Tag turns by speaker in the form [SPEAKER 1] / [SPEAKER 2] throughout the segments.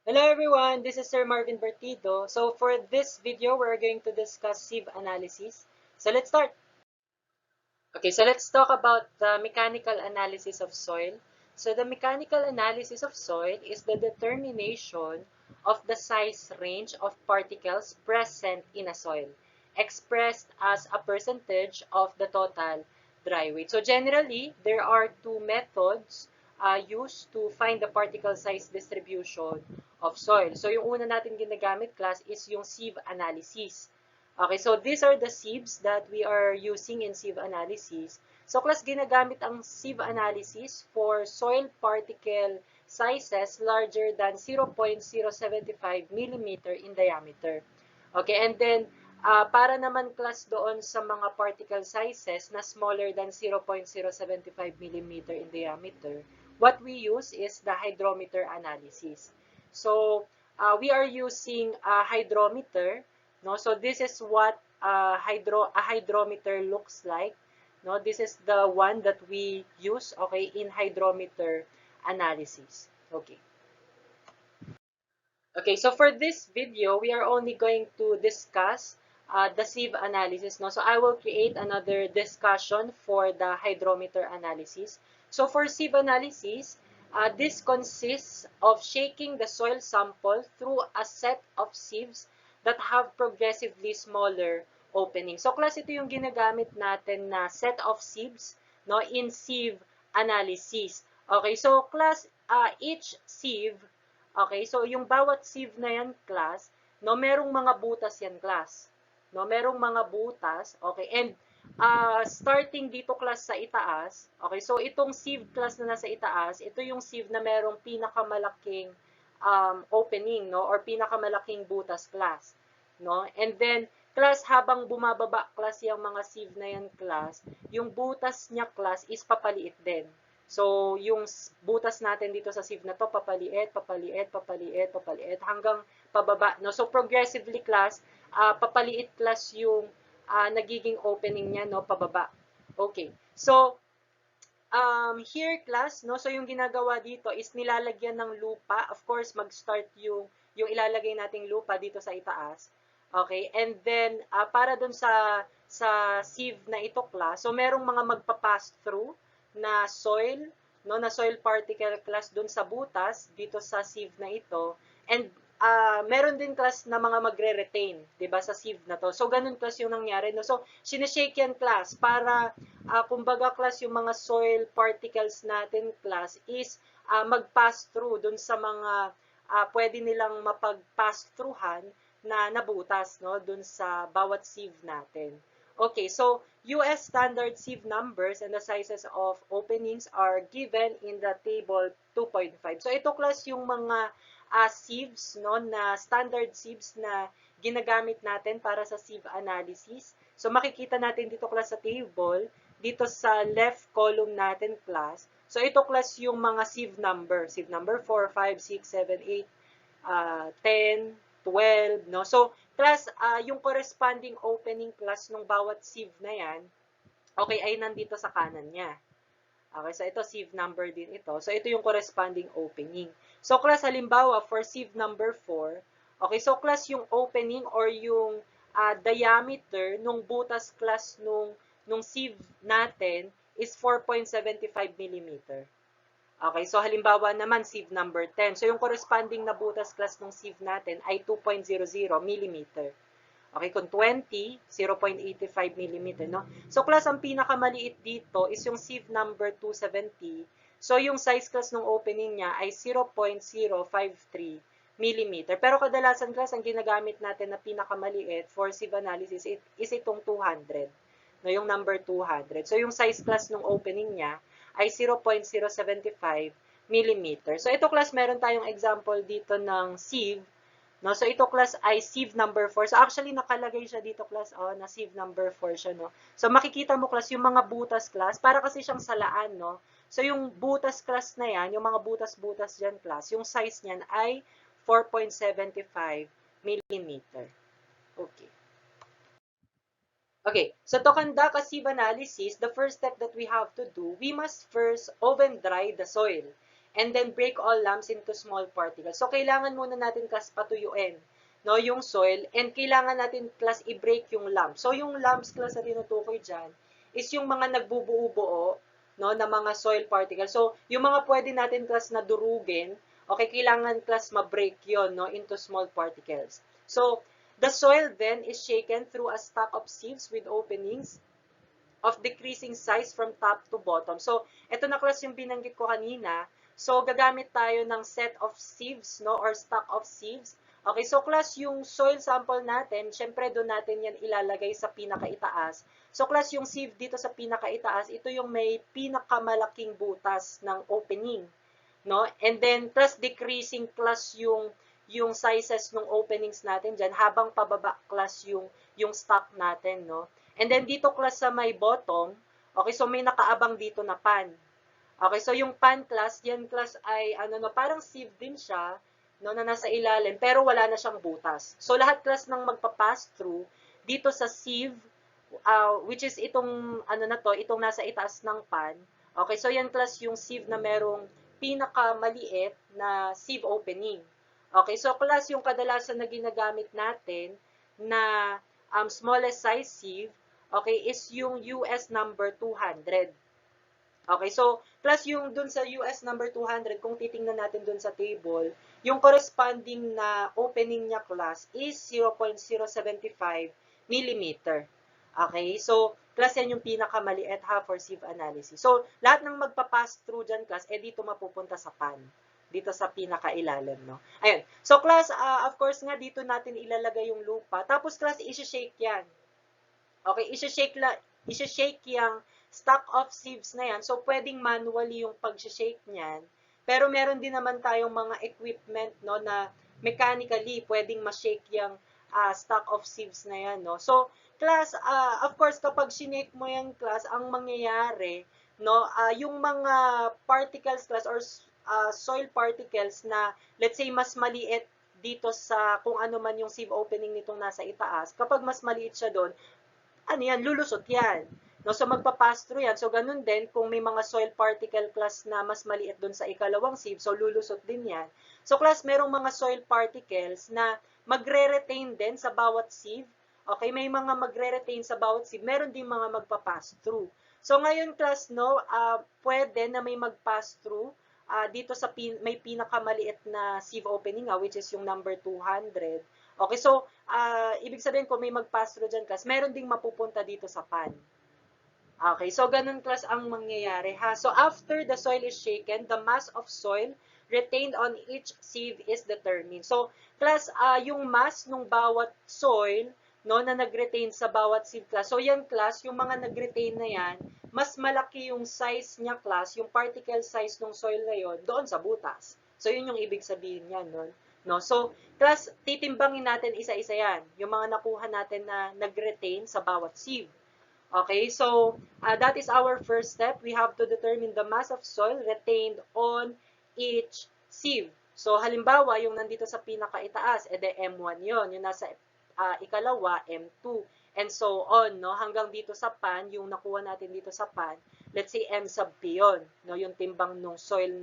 [SPEAKER 1] Hello everyone, this is Sir Marvin Bertido. So for this video, we're going to discuss sieve analysis. So let's start. Okay, so let's talk about the mechanical analysis of soil. So the mechanical analysis of soil is the determination of the size range of particles present in a soil, expressed as a percentage of the total dry weight. So generally, there are two methods used to find the particle size distribution of soil. So yung una natin ginagamit class is yung sieve analysis. Okay, so these are the sieves that we are using in sieve analysis. So class, ginagamit ang sieve analysis for soil particle sizes larger than 0.075 millimeter in diameter. Okay, and then para naman class doon sa mga particle sizes na smaller than 0.075 millimeter in diameter, what we use is the hydrometer analysis. So we are using a hydrometer. No, so this is what a hydrometer looks like. No, this is the one that we use, okay, in hydrometer analysis. Okay. Okay, so for this video, we are only going to discuss the sieve analysis. No? So I will create another discussion for the hydrometer analysis. So for sieve analysis, this consists of shaking the soil sample through a set of sieves that have progressively smaller openings. So class, ito yung ginagamit natin na set of sieves, no, in sieve analysis. Okay, so class, each sieve, okay, so yung bawat sieve na yan, class, no, merong mga butas yan, class. No, merong mga butas, okay, and starting dito, class, sa itaas, okay, so itong sieve, class, na nasa itaas, ito yung sieve na merong pinakamalaking opening, no, or pinakamalaking butas, class. No, and then, class, habang bumababa, class, yung mga sieve na yan, class, yung butas niya, class, is papaliit din. So, yung butas natin dito sa sieve na to, papaliit, papaliit, papaliit, papaliit, hanggang pababa. No? So, progressively, class, papaliit, class, yung nagiging opening niya, no? Pababa. Okay. So, here, class, no? So, yung ginagawa dito is nilalagyan ng lupa. Of course, mag-start yung ilalagay nating lupa dito sa itaas. Okay? And then, para dun sa sieve na ito, class, so, merong mga magpa-pass through na soil, no, na soil particle, class, dun sa butas dito sa sieve na ito, and meron din, class, na mga magre-retain, 'di ba, sa sieve na to. So ganun, class, yung nangyari, no. So sineshake yan, class, para kumbaga, class, yung mga soil particles natin, class, is mag-pass through dun sa mga pwede nilang mapag-pass throughhan na nabutas, no, dun sa bawat sieve natin. Okay, so US standard sieve numbers and the sizes of openings are given in the table 2.5. So ito, class, yung mga sieves, no, na standard sieves na ginagamit natin para sa sieve analysis. So makikita natin dito, class, sa table, dito sa left column natin, class. So ito, class, yung mga sieve number. Sieve number 4, 5, 6, 7, 8, 10, 12, no? So, class, yung corresponding opening, class, nung bawat sieve na yan, okay, ay nandito sa kanan niya. Okay, so ito, sieve number din ito. So, ito yung corresponding opening. So, class, halimbawa, for sieve number 4, okay, so, class, yung opening or yung diameter nung butas, class, nung sieve natin is 4.75 millimeter. Okay, so halimbawa naman, sieve number 10. So yung corresponding na butas, class, ng sieve natin ay 2.00 mm. Okay, kung 20, 0.85 mm, no? So class, ang pinakamaliit dito is yung sieve number 270. So yung size, class, ng opening niya ay 0.053 mm. Pero kadalasan, class, ang ginagamit natin na pinakamaliit for sieve analysis is itong 200. No, yung number 200. So yung size, class, ng opening niya ay 0.075 mm. So ito, class, meron tayong example dito ng sieve. No? So ito, class, ay sieve number 4. So actually, nakalagay siya dito, class, na sieve number 4 siya. No? So makikita mo, class, yung mga butas, class, para kasi siyang salaan. No? So yung butas, class, na yan, yung mga butas-butas dyan, class, yung size niyan ay 4.75 mm. Okay. Okay, so to conduct a sieve analysis, the first step that we have to do, we must first oven dry the soil and then break all lumps into small particles. So, kailangan muna natin class patuyuin, no, yung soil, and kailangan natin class i-break yung lumps. So, yung lumps class na tinutukoy dyan is yung mga nagbubuo-buo, no, na mga soil particles. So, yung mga pwede natin class na durugin, okay, kailangan class ma-break yon, no, into small particles. So, the soil then is shaken through a stack of sieves with openings of decreasing size from top to bottom. So, ito na class yung binanggit ko kanina. So, gagamit tayo ng set of sieves, no, or stack of sieves. Okay, so class yung soil sample natin, syempre doon natin yan ilalagay sa pinakaitaas. So, class yung sieve dito sa pinakaitaas, ito yung may pinakamalaking butas ng opening, no? And then, plus decreasing class yung sizes ng openings natin dyan habang pababa class yung stock natin, no? And then dito class sa may bottom, okay, so may nakaabang dito na pan. Okay, so yung pan class, yan class ay ano no, parang sieve din siya, no, na nasa ilalim pero wala na siyang butas. So lahat class ng magpa-pass through dito sa sieve, which is itong ano na to, itong nasa itaas ng pan. Okay, so yan class yung sieve na merong pinakamaliit na sieve opening. Okay, so class yung kadalasan na ginagamit natin na smallest size sieve, okay, is yung US number 200. Okay, so plus yung dun sa US number 200, kung titingnan natin dun sa table, yung corresponding na opening niya class is 0.075 millimeter. Okay, so plus yan yung pinakamaliit ha for sieve analysis. So lahat ng magpa-pass through dyan class, dito mapupunta sa pan. Dito sa pinakailalim, no? Ayun. So class, of course nga, dito natin ilalagay yung lupa. Tapos class, isi-shake yan. Okay, isi-shake yung stack of sieves na yan. So, pwedeng manually yung pag-shake niyan. Pero meron din naman tayong mga equipment, no, na mechanically pwedeng ma-shake yung stack of sieves na yan, no. So, class, of course, kapag sinake mo yan, class, ang mangyayari, no, yung mga particles, class, or soil particles na, let's say, mas maliit dito sa kung ano man yung sieve opening nitong nasa itaas, kapag mas maliit siya doon, ano yan, lulusot yan. No, so magpa-pass through yan. So ganun din kung may mga soil particle class na mas maliit doon sa ikalawang sieve, so lulusot din yan. So class, merong mga soil particles na magre-retain din sa bawat sieve. Okay, may mga magre-retain sa bawat sieve, meron din mga magpa-pass through. So ngayon class, no, pwede na may mag-pass through dito sa may pinakamaliit na sieve opening, which is yung number 200. Okay, so ibig sabihin kung may mag-pass through dyan class, meron ding mapupunta dito sa pan. Okay, so ganun class ang mangyayari ha. So after the soil is shaken, the mass of soil retained on each sieve is determined. So class, yung mass ng bawat soil, no, na nag-retain sa bawat sieve class. So yan class, yung mga nag-retain na yan, mas malaki yung size niya class, yung particle size ng soil na yon doon sa butas. So yun yung ibig sabihin niyan, no. So class, titimbangin natin isa-isa yan, yung mga nakuha natin na nag-retain sa bawat sieve. Okay, so that is our first step. We have to determine the mass of soil retained on each sieve. So halimbawa, yung nandito sa pinakaitaas, edi M1 yon, yung nasa ikalawa, M2, and so on, no? Hanggang dito sa pan, yung nakuha natin dito sa pan, let's say M sub P yun, no? Yung timbang ng soil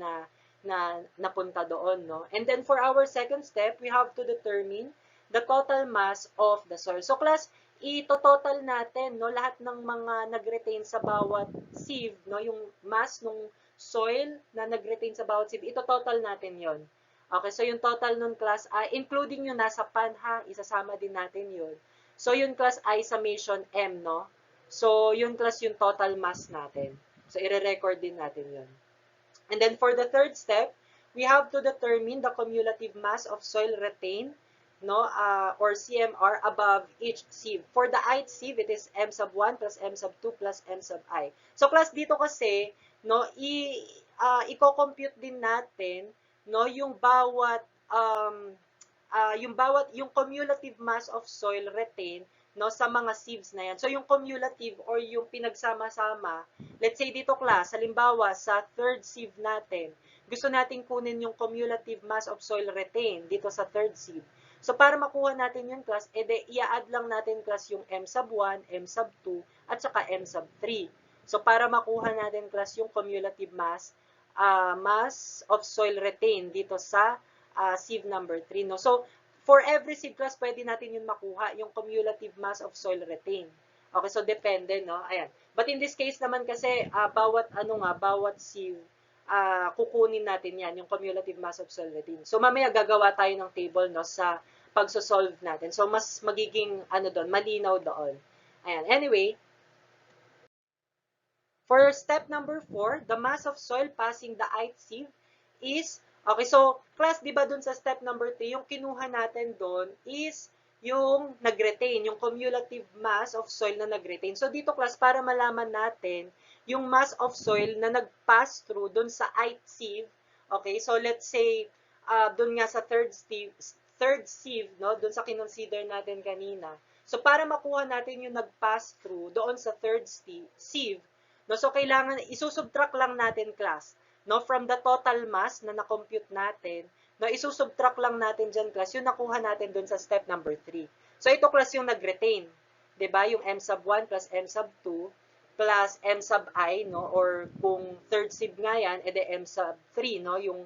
[SPEAKER 1] na napunta doon, no? And then for our second step, we have to determine the total mass of the soil. So class, ito-total natin, no, lahat ng mga nag-retain sa bawat sieve, no, yung mass ng soil na nag-retain sa bawat sieve, ito-total natin yon. Okay, so yung total nun class, including yung nasa pan ha, isasama din natin yun. So yung class ay summation M, no? So yung class yung total mass natin. So i-record din natin yun. And then for the third step, we have to determine the cumulative mass of soil retained, no, or CMR above each sieve. For the ith sieve, it is M sub 1 plus M sub 2 plus M sub I. So class, dito kasi, no, i-compute din natin, no, yung yung cumulative mass of soil retained, no, sa mga sieves na yan. So yung cumulative or yung pinagsama-sama, let's say dito class, halimbawa sa third sieve natin, gusto natin kunin yung cumulative mass of soil retained dito sa third sieve. So, para makuha natin yung class, i-add lang natin class yung M sub 1, M sub 2, at saka M sub 3. So, para makuha natin class yung cumulative mass mass of soil retained dito sa sieve number 3. No? So, for every sieve class, pwede natin yun makuha, yung cumulative mass of soil retained. Okay, so depende, no? Ayan. But in this case naman kasi, bawat sieve, kukunin natin yan, yung cumulative mass of soil retained. So, mamaya gagawa tayo ng table, no, sa pagsosolve natin. So, mas magiging, malinaw doon. Ayan. Anyway, for step number 4, the mass of soil passing the ith sieve is, okay, so class, di ba dun sa step number 3, yung kinuha natin doon is yung nag-retain, yung cumulative mass of soil na nag-retain. So dito class, para malaman natin yung mass of soil na nag-pass through doon sa ith sieve, okay, so let's say, doon nga sa third sieve, no, doon sa kinonsider natin kanina. So para makuha natin yung nag-pass through doon sa third sieve, no, so kailangan isusubtract lang natin class, no, from the total mass na na-compute natin, no, isusubtract lang natin dyan class yung nakuha natin dun sa step number 3. So ito class yung nag-retain, 'di ba? Yung m sub 1 plus m sub 2 plus m sub I, no, or kung third sieve nga yan, edi m sub 3, no, yung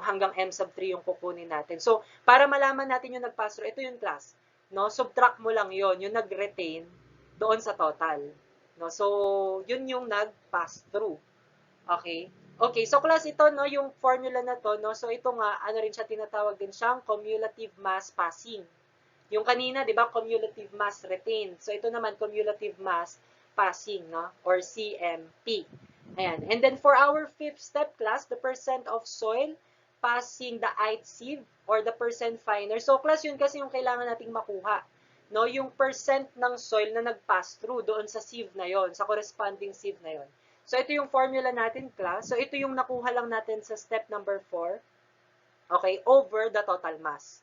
[SPEAKER 1] hanggang m sub 3 yung kukunin natin. So para malaman natin yung nag-pass through, ito yung class, no, subtract mo lang yon, yung nag-retain doon sa total. No? So, yun yung nag-pass through. Okay? Okay, so class ito, no, yung formula na to, no, so ito nga, rin siya, tinatawag din siyang cumulative mass passing. Yung kanina, di ba, cumulative mass retained. So, ito naman, cumulative mass passing, no, or CMP. Ayan. And then, for our fifth step class, the percent of soil passing the ith sieve or the percent finer. So, class, yun kasi yung kailangan nating makuha. No, yung percent ng soil na nag-pass through doon sa sieve na yon, sa corresponding sieve na yon. So, ito yung formula natin, class. So, ito yung nakuha lang natin sa step number 4. Okay, over the total mass.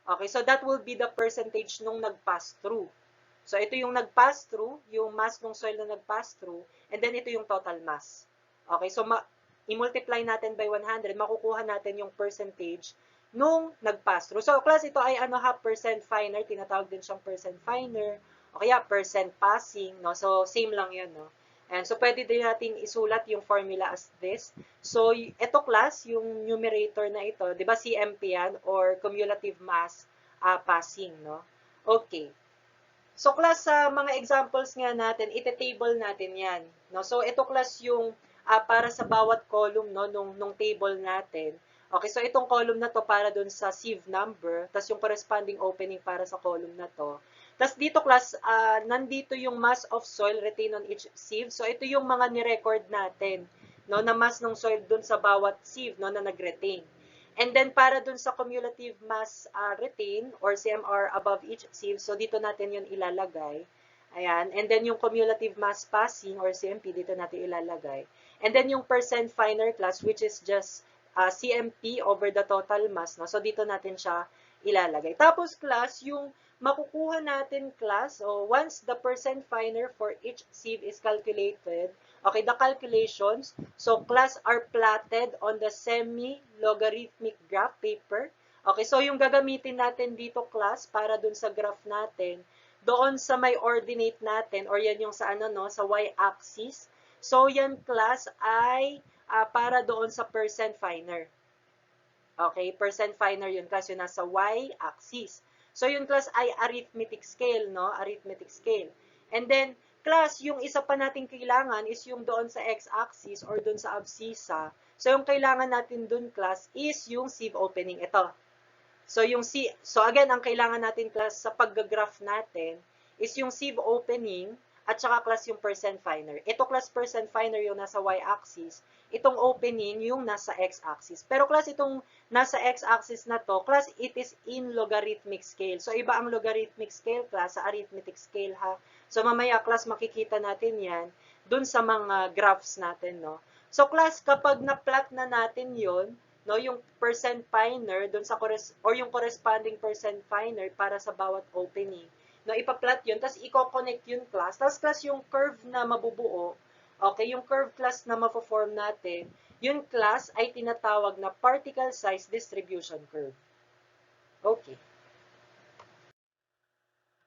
[SPEAKER 1] Okay, so that will be the percentage nung nag-pass through. So, ito yung nag-pass through, yung mass ng soil na nag-pass through, and then ito yung total mass. Okay, so i-multiply natin by 100, makukuha natin yung percentage nung nag-pass through. So, class, ito ay percent finer, tinatawag din siyang percent finer, o kaya percent passing, no? So, same lang yun, no? And so, pwede din natin isulat yung formula as this. So, ito class, yung numerator na ito, di ba CMP yan, or cumulative mass passing, no? Okay. So, class, sa mga examples nga natin, ite-table natin yan, no? So, ito class yung para sa bawat column, no, nung table natin. Okay, so itong column na to para dun sa sieve number, tas yung corresponding opening para sa column na to. Tas dito class, nandito yung mass of soil retained on each sieve. So ito yung mga ni-record natin, no, na mass ng soil dun sa bawat sieve, no, na nag-retain. And then para dun sa cumulative mass retained or CMR above each sieve, so dito natin yun ilalagay. Ayan, and then yung cumulative mass passing or CMP, dito natin ilalagay. And then yung percent finer class, which is just CMP over the total mass, no? So, dito natin siya ilalagay. Tapos, class, yung makukuha natin, class, so once the percent finer for each sieve is calculated, okay, the calculations, so, class, are plotted on the semi-logarithmic graph paper. Okay, so, yung gagamitin natin dito, class, para dun sa graph natin, doon sa may ordinate natin, or yan yung sa, no, sa y-axis. So, yan, class, ay para doon sa percent finer. Okay, percent finer yun, class, yun nasa y-axis. So, yun, class, ay arithmetic scale, no? Arithmetic scale. And then, class, yung isa pa natin kailangan is yung doon sa x-axis or doon sa abscissa. So, yung kailangan natin doon, class, is yung sieve opening. Ito. So, again, ang kailangan natin, class, sa pag-graph natin is yung sieve opening at saka, class, yung percent finer. Ito, class, percent finer yung nasa y-axis. Itong opening yung nasa x-axis. Pero, class, itong nasa x-axis na to, class, it is in logarithmic scale. So, iba ang logarithmic scale, class, sa arithmetic scale, ha? So, mamaya, class, makikita natin yan dun sa mga graphs natin, no? So, class, kapag na-plot na natin yon, no, yung percent finer dun sa yung corresponding percent finer para sa bawat opening, no, ipa-plot yun, tapos i-connect yun, class. Tapos, class, yung curve na mabubuo, okay, yung curve, class, na mapo-form natin, yun, class, ay tinatawag na particle size distribution curve. Okay.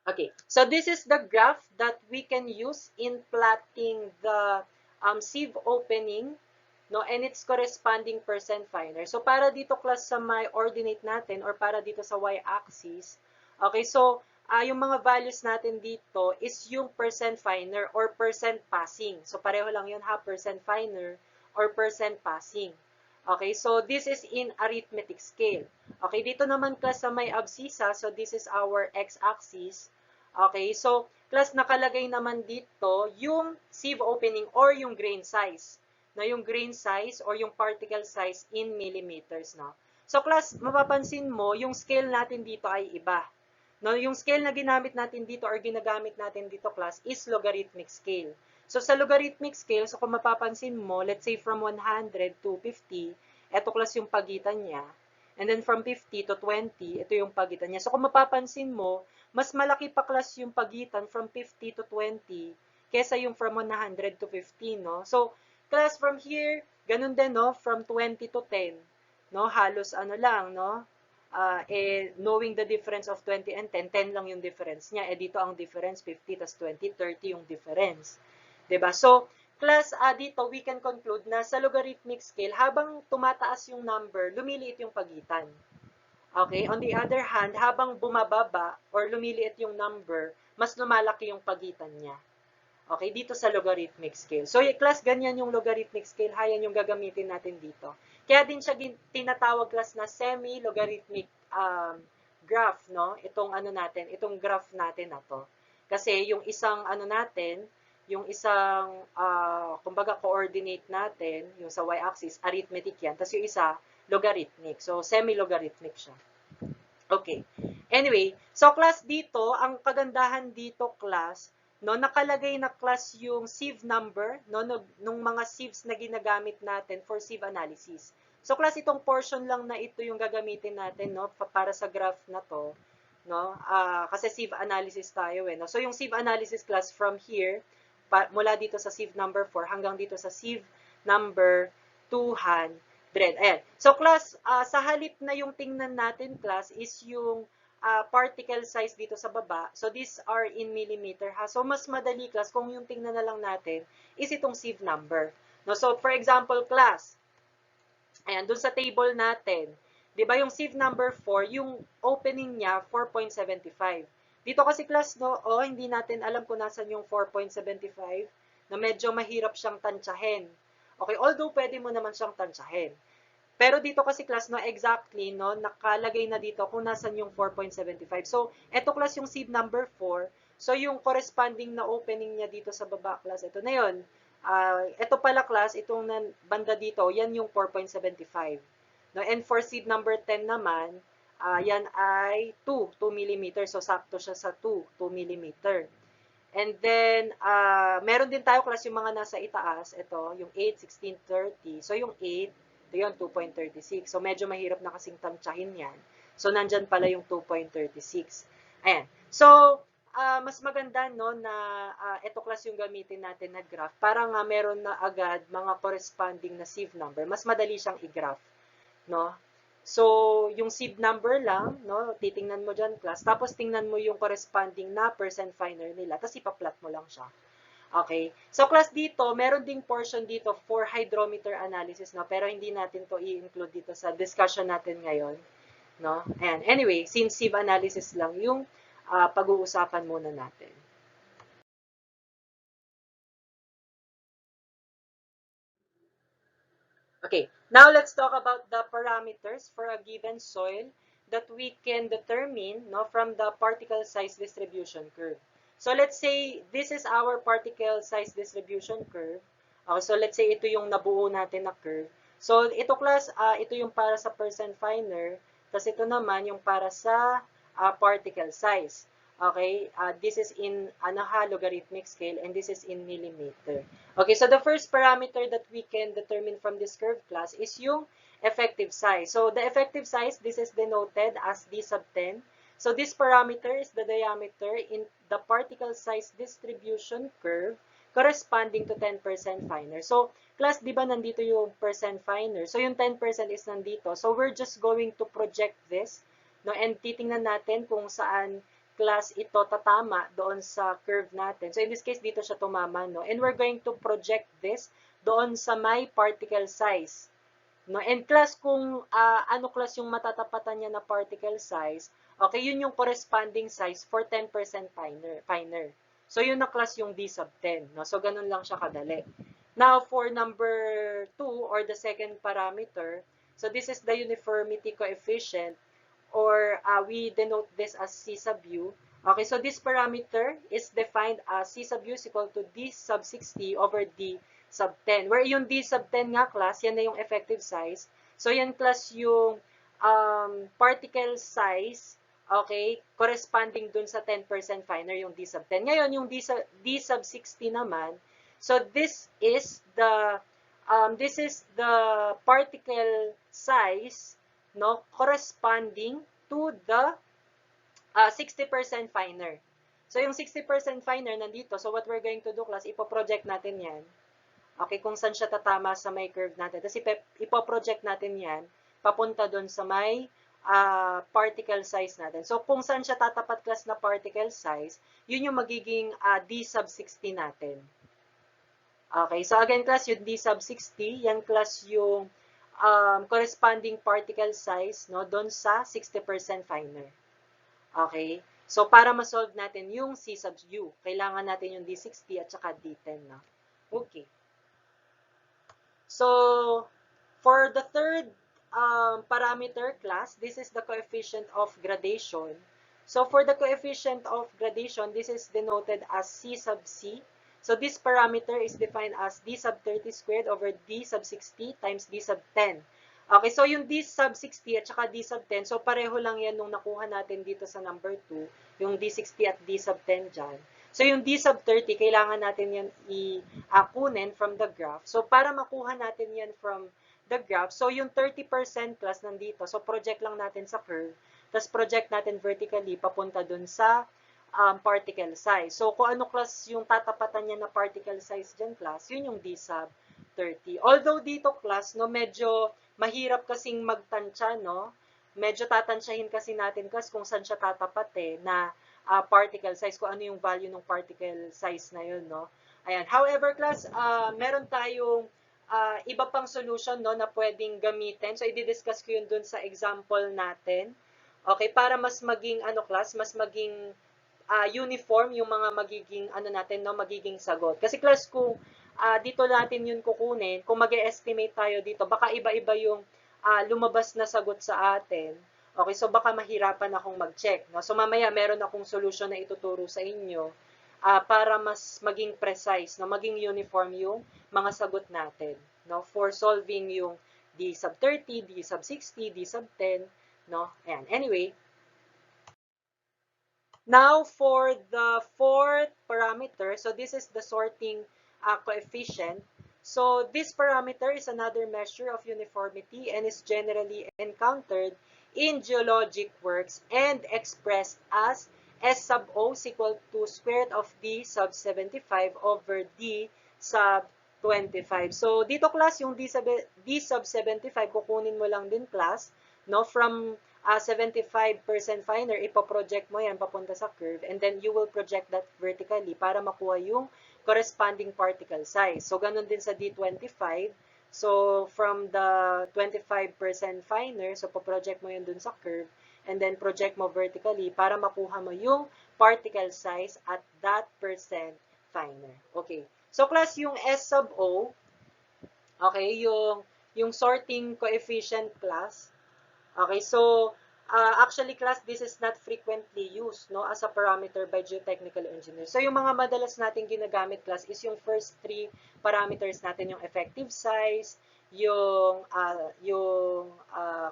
[SPEAKER 1] Okay, so this is the graph that we can use in plotting the sieve opening no, and its corresponding percent finer. So, para dito class sa may ordinate natin or para dito sa y-axis, okay, so, yung mga values natin dito is yung percent finer or percent passing. So, pareho lang yun ha, percent finer or percent passing. Okay, so this is in arithmetic scale. Okay, dito naman class sa may abscissa, so this is our x-axis. Okay, so class nakalagay naman dito yung sieve opening or yung grain size. Na yung grain size or yung particle size in millimeters, no? So class, mapapansin mo, yung scale natin dito ay iba. No, yung scale na ginamit natin dito or ginagamit natin dito class is logarithmic scale. So sa logarithmic scale, so kung mapapansin mo, let's say from 100 to 50, eto class yung pagitan niya. And then from 50 to 20, ito yung pagitan niya. So kung mapapansin mo, mas malaki pa class yung pagitan from 50 to 20 kesa yung from 100 to 50, no? So class from here, ganun din, no? From 20 to 10, no? Halos ano lang, no? Knowing the difference of 20 and 10, 10 lang yung difference niya. Dito ang difference, 50 tas 20, 30 yung difference. Diba? So, class, dito we can conclude na sa logarithmic scale, habang tumataas yung number, lumiliit yung pagitan. Okay? On the other hand, habang bumababa or lumiliit yung number, mas lumalaki yung pagitan niya. Okay, dito sa logarithmic scale. So, class, ganyan yung logarithmic scale. Yan yung gagamitin natin dito. Kaya din siya tinatawag class na semi-logarithmic graph, no? Itong ano natin, itong graph natin na to. Kasi yung isang ano natin, yung isang, kumbaga, coordinate natin, yung sa y-axis, arithmetic yan. Tapos yung isa, logarithmic. So, semi-logarithmic siya. Okay. Anyway, so class dito, ang kagandahan dito class, no, nakalagay na class yung sieve number, no, nung mga sieves na ginagamit natin for sieve analysis. So class, itong portion lang na ito yung gagamitin natin, no, para sa graph na to, no, kasi sieve analysis tayo, no. So yung sieve analysis class from here, mula dito sa sieve number 4 hanggang dito sa sieve number 200. Ayan. So class, sa halip na yung tingnan natin class is yung particle size dito sa baba. So, these are in millimeter, ha? So, mas madali, class, kung yung tingnan na lang natin, is itong sieve number. No? So, for example, class, ayan, dun sa table natin, di ba yung sieve number 4, yung opening niya, 4.75. Dito kasi, class, no, hindi natin alam kung nasan yung 4.75, na medyo mahirap siyang tansyahin. Okay, although pwede mo naman siyang tansyahin. Pero dito kasi class, no, exactly, no, nakalagay na dito kung nasan yung 4.75. So, eto class yung sieve number 4. So, yung corresponding na opening niya dito sa baba class, ito na yun. Ito pala class, itong banda dito, yan yung 4.75. No, and for sieve number 10 naman, yan ay 2 mm. So, sakto siya sa 2 mm. And then, meron din tayo class yung mga nasa itaas. Ito, yung 8, 16, 30. So, yung 8, ito yun, 2.36. So, medyo mahirap na kasing tansyahin yan. So, nandyan pala yung 2.36. Ayan. So, mas maganda, no, na ito class yung gamitin natin na graph. Para nga meron na agad mga corresponding na sieve number. Mas madali siyang i-graph, no? So, yung sieve number lang, no, titingnan mo dyan class. Tapos, tingnan mo yung corresponding na percent finer nila. Tapos, ipa-plot mo lang siya. Okay. So, class dito, meron ding portion dito for hydrometer analysis, no? Pero hindi natin to i-include dito sa discussion natin ngayon, no? And anyway, since sieve analysis lang yung pag-uusapan muna natin. Okay. Now, let's talk about the parameters for a given soil that we can determine, no, from the particle size distribution curve. So, let's say, this is our particle size distribution curve. So, let's say, ito yung nabuo natin na curve. So, ito class, ito yung para sa percent finer. Tapos, ito naman yung para sa particle size. Okay? This is in logarithmic scale and this is in millimeter. Okay, so the first parameter that we can determine from this curve class is yung effective size. So, the effective size, this is denoted as d sub 10. So, this parameter is the diameter in the particle size distribution curve corresponding to 10% finer. So, class, di ba nandito yung percent finer? So, yung 10% is nandito. So, we're just going to project this, no? And titingnan natin kung saan class ito tatama doon sa curve natin. So, in this case, dito siya tumama, no? And we're going to project this doon sa may particle size. No? And class, kung ano class yung matatapatan niya na particle size, okay, yun yung corresponding size for 10% finer. So, yun na class yung D sub 10. No? So, ganun lang siya kadali. Now, for number 2, or the second parameter, so this is the uniformity coefficient, or we denote this as C sub U. Okay, so this parameter is defined as C sub U is equal to D sub 60 over D sub 10. Where yung D sub 10 nga class, yan na yung effective size. So, yan class yung particle size, okay, corresponding dun sa 10% finer yung D sub 10. Ngayon, yung D sub 60 naman, so this is the particle size, no, corresponding to the 60% finer. So, yung 60% finer nandito. So, what we're going to do, class, ipoproject natin yan. Okay, kung saan siya tatama sa may curve natin. Tapos, ipoproject natin yan papunta doon sa may particle size natin. So, kung saan siya tatapat, class, na particle size, yun yung magiging D sub 60 natin. Okay, so again, class, yung D sub 60, yan, class, yung corresponding particle size, no, doon sa 60% finer. Okay, so para ma-solve natin yung C sub U, kailangan natin yung D60 at saka D10 na. Okay. So, for the third parameter, class, this is the coefficient of gradation. So, for the coefficient of gradation, this is denoted as C sub C. So, this parameter is defined as D sub 30 squared over D sub 60 times D sub 10. Okay, so yung D sub 60 at saka D sub 10, so pareho lang yan nung nakuha natin dito sa number 2, yung D60 at D sub 10 dyan. So, yung D sub 30, kailangan natin yan i-kunin from the graph. So, para makuha natin yan from the graph, so yung 30% class nandito, so project lang natin sa curve, tapos project natin vertically papunta dun sa particle size. So, kung ano class yung tatapatan niya na particle size dyan, class, yun yung D sub 30. Although dito, class, no, medyo mahirap kasing magtansya, no? Medyo tatansyahin kasi natin, class, kung saan siya tatapat na particle size, kung ano yung value ng particle size na yun, no? Ayan. However, class, meron tayong iba pang solution, no, na pwedeng gamitin. So, i-discuss ko yun dun sa example natin. Okay, para mas maging, class, mas maging uniform yung mga magiging, natin, no, magiging sagot. Kasi, class, kung dito natin yun kukunin, kung mag-estimate tayo dito, baka iba-iba yung lumabas na sagot sa atin. Okay, so baka mahirapan akong mag-check. No? So, mamaya meron akong solution na ituturo sa inyo para mas maging precise, no? Maging uniform yung mga sagot natin, no? For solving yung D sub 30, D sub 60, D sub 10, no? Ayan. Anyway, now for the fourth parameter, so this is the sorting coefficient. So this parameter is another measure of uniformity and is generally encountered in geologic works and expressed as S sub O is equal to square root of D sub 75 over D sub 25. So, dito, class, yung D sub 75, kukunin mo lang din, class, no? From 75% finer, ipoproject mo yan papunta sa curve, and then you will project that vertically para makuha yung corresponding particle size. So, ganun din sa D25. So, from the 25% finer, so, poproject mo yun dun sa curve, and then project mo vertically para makuha mo yung particle size at that percent finer. Okay. So, class, yung S sub O, okay, yung sorting coefficient, class. Okay, so, actually, class, this is not frequently used, no, as a parameter by geotechnical engineers. So, yung mga madalas natin ginagamit, class, is yung first three parameters natin, yung effective size, yung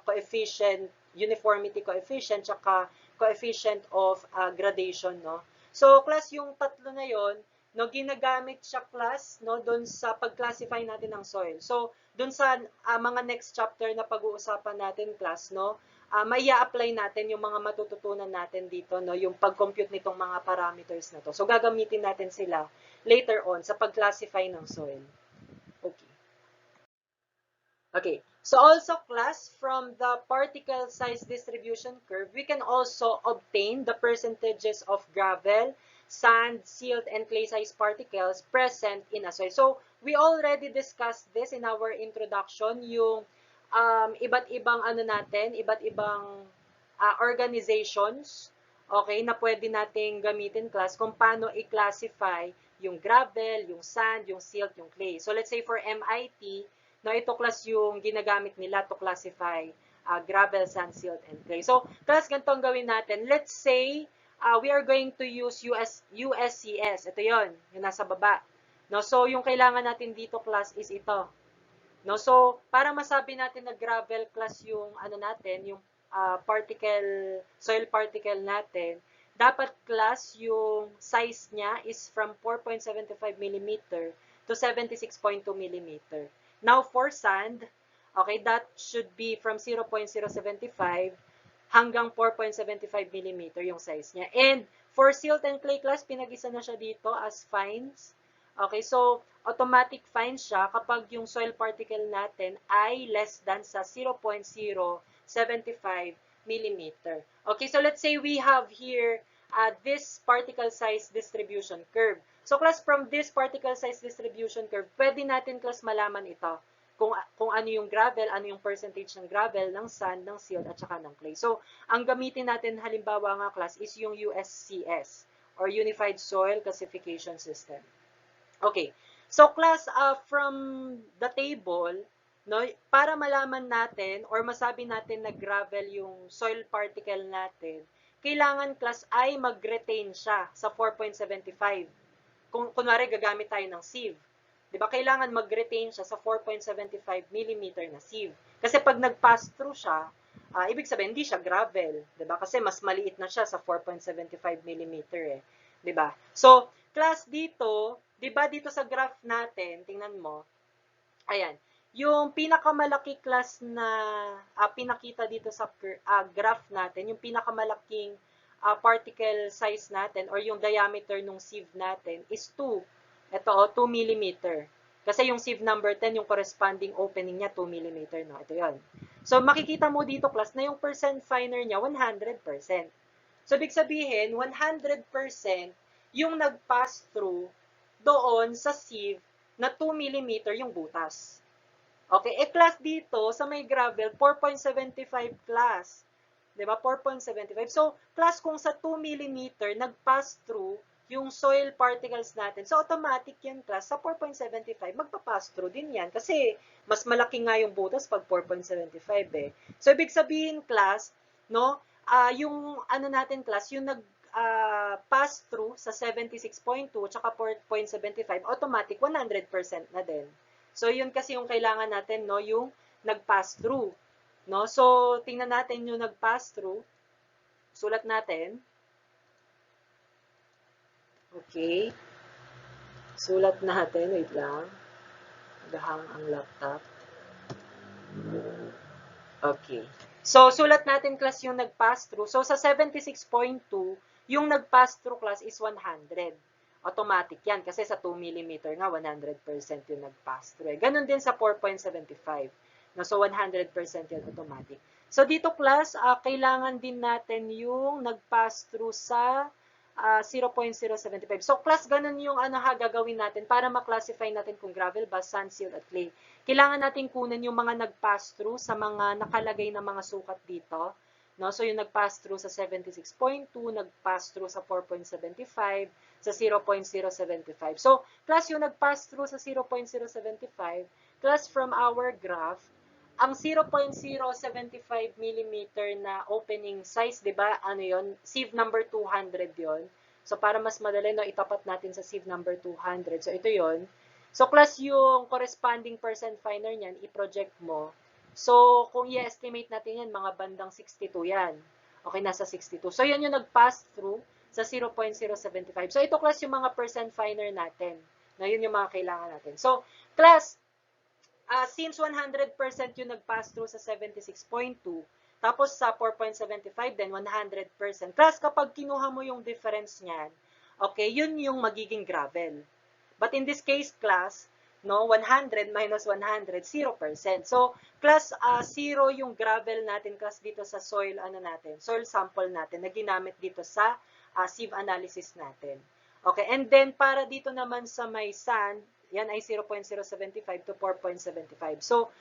[SPEAKER 1] coefficient, uniformity coefficient, tsaka coefficient of gradation, no. So, class, yung tatlo na yon, no, ginagamit siya, class, no, doon sa pag-classify natin ng soil. So, doon sa mga next chapter na pag-uusapan natin, class, no, maya-apply natin yung mga matututunan natin dito, no, yung pag-compute nitong mga parameters na to. So, gagamitin natin sila later on sa pag-classify ng soil. Okay. Okay. So, also, class, from the particle size distribution curve, we can also obtain the percentages of gravel, sand, silt, and clay-sized particles present in a soil. So, we already discussed this in our introduction, yung iba't ibang iba't ibang organizations, okay, na pwede nating gamitin class kung paano i-classify yung gravel, yung sand, yung silt, yung clay. So, let's say for MIT, no, ito class yung ginagamit nila to classify gravel, sand, silt, and clay. So, class, ganito ang gawin natin. Let's say, we are going to use USCS. Ito yon, yung nasa baba. No, so, yung kailangan natin dito, class, is ito. No, so, para masabi natin na gravel class yung natin, yung soil particle natin, dapat class yung size niya is from 4.75 mm to 76.2 mm. Now, for sand, okay, that should be from 0.075 hanggang 4.75 mm yung size niya. And for silt and clay class, pinag-isa na siya dito as fines. Okay, so automatic fine siya kapag yung soil particle natin ay less than sa 0.075 mm. Okay, so let's say we have here this particle size distribution curve. So class, from this particle size distribution curve, pwede natin class malaman ito. Kung ano yung gravel, ano yung percentage ng gravel, ng sand, ng silt, at saka ng clay. So, ang gamitin natin halimbawa nga class is yung USCS or Unified Soil Classification System. Okay. So, class, from the table, no, para malaman natin or masabi natin na gravel yung soil particle natin, kailangan class ay mag-retain siya sa 4.75. Kunwari, gagamit tayo ng sieve. Diba? Kailangan mag-retain siya sa 4.75 mm na sieve. Kasi pag nag-pass through siya, ibig sabihin, hindi siya gravel. Diba? Kasi mas maliit na siya sa 4.75 mm eh. Diba? So, class dito, diba dito sa graph natin, tingnan mo, ayan, yung pinakamalaki class na pinakita dito sa graph natin, yung pinakamalaking particle size natin or yung diameter ng sieve natin is 2. Ito, 2 mm. Kasi yung sieve number 10, yung corresponding opening niya, 2 mm. No? Ito yun. So, makikita mo dito, class, na yung percent finer niya, 100%. So, ibig sabihin, 100% yung nag-pass through doon sa sieve na 2 mm yung butas. Okay, class dito, sa may gravel, 4.75 class. Diba? 4.75. So, class, kung sa 2 mm nag-pass through yung soil particles natin. So, automatic yan, class. Sa 4.75, magpa-pass through din yan. Kasi, mas malaki nga yung butas pag 4.75 eh. So, ibig sabihin, class, no, yung natin, class, yung pass through sa 76.2 tsaka 4.75, automatic 100% na din. So, yun kasi yung kailangan natin, no, yung nag-pass through. No? So, tingnan natin yung nag-pass through. Sulat natin. Okay. Sulat natin. Wait lang. Nagahang ang laptop. Okay. So, sulat natin, class, yung nag-pass through. So, sa 76.2, yung nag-pass through, class, is 100. Automatic yan. Kasi sa 2 mm nga, 100% yung nag-pass through. Ganon din sa 4.75. No? So, 100% yan automatic. So, dito, class, kailangan din natin yung nag-pass through sa 0.075. So, class, ganun yung gagawin natin para ma-classify natin kung gravel ba, sand, silt, at clay. Kailangan natin kunin yung mga nag-pass through sa mga nakalagay na mga sukat dito. No? So, yung nag-pass through sa 76.2, nag-pass through sa 4.75, sa 0.075. So, class, yung nag-pass through sa 0.075, class, from our graph, ang 0.075 mm na opening size, di ba, yun? Sieve number 200 yon. So, para mas madali, no, itapat natin sa sieve number 200. So, ito yon. So, class, yung corresponding percent finer niyan, i-project mo. So, kung i-estimate natin yan, mga bandang 62 yan. Okay, nasa 62. So, yan yung nag-pass through sa 0.075. So, ito, class, yung mga percent finer natin. Na yun yung mga kailangan natin. So, class, since 100% yung nag-pass through sa 76.2, tapos sa 4.75 din 100%. Plus, kapag kinuha mo yung difference niyan, okay, yun yung magiging gravel. But in this case, class, no, 100 minus 100, 0%. So, class, 0 yung gravel natin, class, dito sa soil, natin, soil sample natin na ginamit dito sa sieve analysis natin. Okay, and then para dito naman sa may sand, yan ay 0.075 to 4.75. So,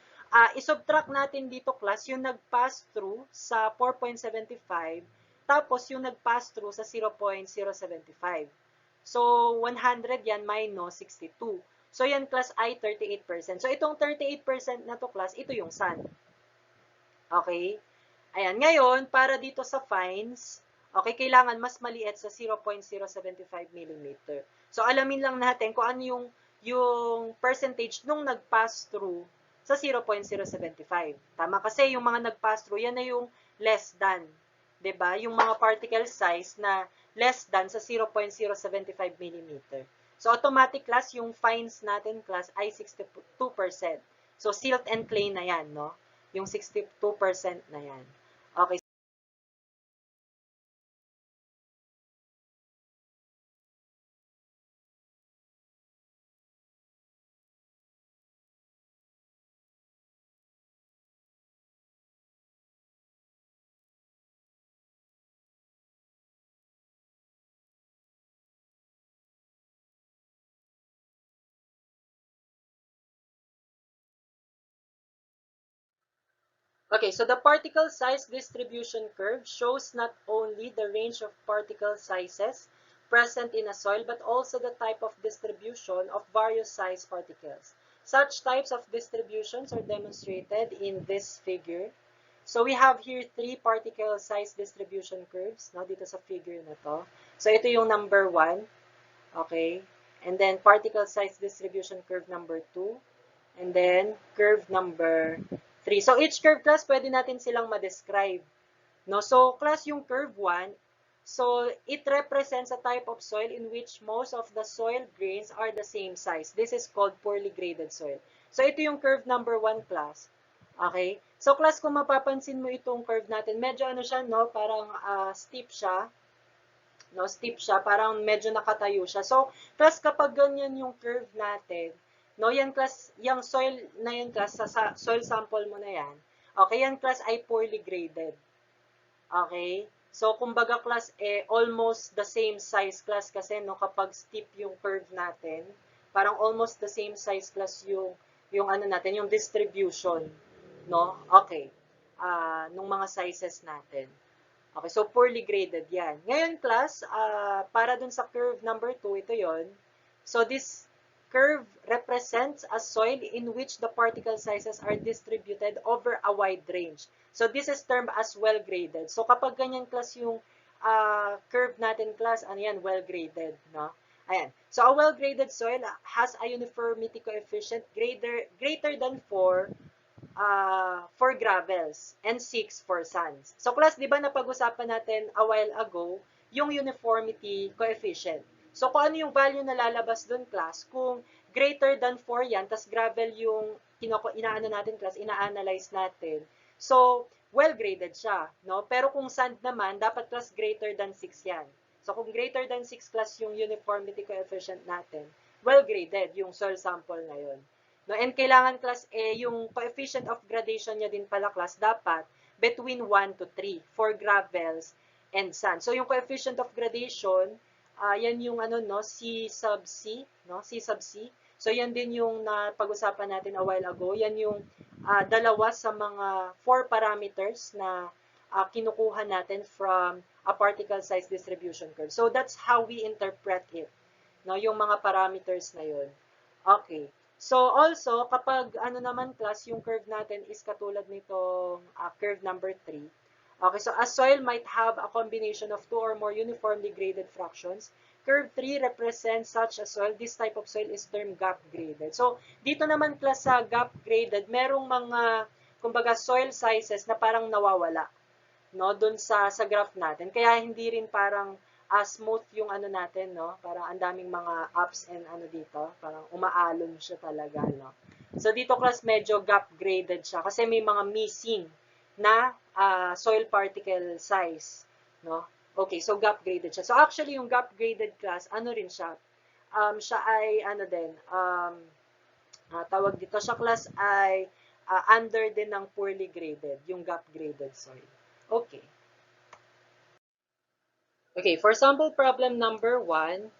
[SPEAKER 1] isubtract natin dito class yung nag-pass through sa 4.75 tapos yung nag-pass through sa 0.075. So, 100 yan minus 62. So, yan class ay 38%. So, itong 38% na to class, ito yung sand. Okay? Ayan. Ngayon, para dito sa fines, okay, kailangan mas maliit sa 0.075 mm. So, alamin lang natin kung ano yung percentage nung nag-pass through sa 0.075. Tama? Kasi yung mga nag-pass through, yan na yung less than. 'Di ba? Yung mga particle size na less than sa 0.075 mm. So, automatic class, yung fines natin class ay 62%. So, silt and clay na yan, no? Yung 62% na yan. Okay. Okay, so the particle size distribution curve shows not only the range of particle sizes present in a soil, but also the type of distribution of various size particles. Such types of distributions are demonstrated in this figure. So we have here three particle size distribution curves, no, dito sa figure na to. So ito yung number 1, okay? And then particle size distribution curve number 2, and then curve number 3. So each curve class, pwede natin silang ma-describe. No? So class yung curve 1, so it represents a type of soil in which most of the soil grains are the same size. This is called poorly graded soil. So ito yung curve number 1 class. Okay? So class, kung mapapansin mo itong curve natin, medyo ano siya, no? Parang steep siya. No, steep siya, parang medyo nakatayo siya. So, class, kapag ganyan yung curve natin, no, yan class, yung soil na yan class, sa soil sample mo na yan, okay, yan class ay poorly graded. Okay? So, kumbaga class, almost the same size class kasi, no, kapag steep yung curve natin, parang almost the same size class yung ano natin, yung distribution, no? Okay. Nung mga sizes natin. Okay, so poorly graded yan. Ngayon, class, para dun sa curve number 2, ito yon. So this curve represents a soil in which the particle sizes are distributed over a wide range. So this is termed as well-graded. So kapag ganyan, class, yung curve natin, class, ano yan, well-graded, no? Ayan. So a well-graded soil has a uniformity coefficient greater than 4 for gravels and 6 for sands. So class, di ba napag-usapan natin a while ago yung uniformity coefficient. So kung ano yung value na lalabas dun, class, kung greater than 4 yan, tas gravel yung inaano natin, class, ina-analyze natin. So, well-graded siya, no? Pero kung sand naman, dapat class greater than 6 yan. So kung greater than 6 class yung uniformity coefficient natin, well-graded yung soil sample na yun. No, and kailangan class yung coefficient of gradation niya din pala, class, dapat between 1 to 3 for gravels and sand. So yung coefficient of gradation, yan yung ano, no, C sub C, no, C sub C. So yan din yung napag-usapan natin a while ago. Yan yung dalawa sa mga 4 parameters na kinukuha natin from a particle size distribution curve. So that's how we interpret it, no, yung mga parameters na yun. Okay. So, also, kapag ano naman, class, yung curve natin is katulad nitong curve number 3. Okay, so a soil might have a combination of 2 or more uniformly graded fractions. Curve 3 represents such a soil. This type of soil is termed gap graded. So, dito naman, class, sa gap graded, merong mga, kumbaga, soil sizes na parang nawawala, no, dun sa graph natin. Kaya hindi rin parang smooth yung ano natin, no? Parang ang daming mga ups and ano dito, parang umaalon siya talaga, no? So dito, class, medyo gap graded siya kasi may mga missing na soil particle size, no? Okay, so gap graded siya. So actually yung gap graded, class, ano rin siya? Siya ay ano din, tawag dito siya, class, ay under din ng poorly graded, yung gap graded soil. Okay. Okay, for sample problem number 1,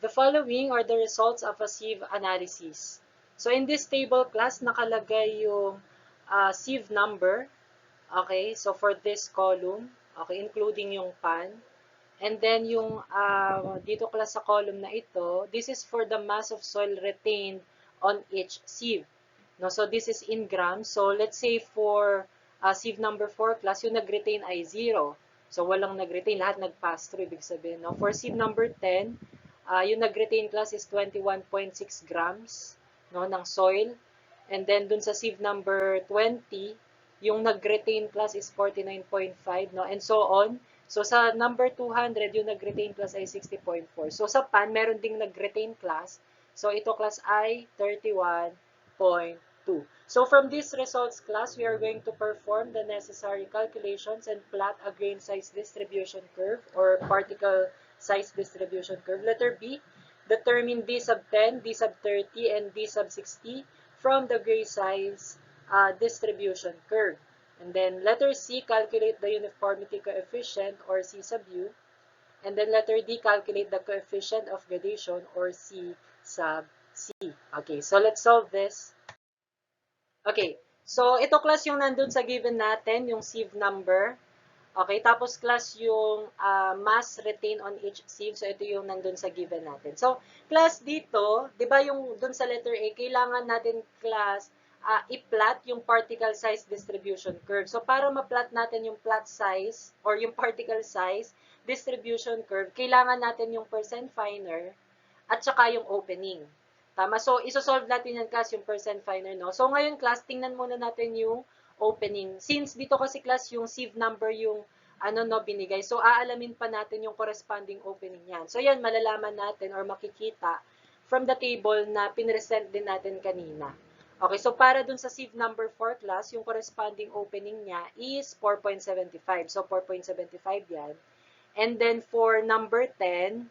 [SPEAKER 1] The following are the results of a sieve analysis. So in this table class, nakalagay yung sieve number. Okay, so for this column, okay, including yung pan. And then yung dito class sa column na ito, this is for the mass of soil retained on each sieve. No, so this is in grams. So let's say for sieve number 4 class, yung nag-retain ay 0. So walang nag-retain, lahat nag-pass through, ibig sabihin. No? For sieve number 10, yung nag-retain class is 21.6 grams no, ng soil. And then dun sa sieve number 20, yung nag-retain class is 49.5, no? And so on. So sa number 200, yung nag-retain class ay 60.4. So sa pan, meron ding nag-retain class. So ito class ay 31.2. So from this results class, we are going to perform the necessary calculations and plot a grain size distribution curve or particle size distribution curve. Letter B, determine D sub 10, D sub 30, and D sub 60 from the grain size distribution curve. And then letter C, calculate the uniformity coefficient or C sub U. And then letter D, calculate the coefficient of gradation or C sub C. Okay, so let's solve this. Okay, so ito class yung nandun sa given natin, yung sieve number. Okay, tapos class yung mass retained on each sieve. So ito yung nandun sa given natin. So class dito, di ba yung dun sa letter A, kailangan natin class i-plot yung particle size distribution curve. So para ma-plot natin yung plot size or yung particle size distribution curve, kailangan natin yung percent finer at saka yung opening. Tama? So, isosolve natin yan class yung percent finer, no? So, ngayon class, tingnan muna natin yung opening. Since dito kasi class yung sieve number yung binigay. So, aalamin pa natin yung corresponding opening yan. So, yan, malalaman natin or makikita from the table na pinresent din natin kanina. Okay, so para dun sa sieve number 4 class, yung corresponding opening niya is 4.75. So, 4.75 yan. And then for number 10,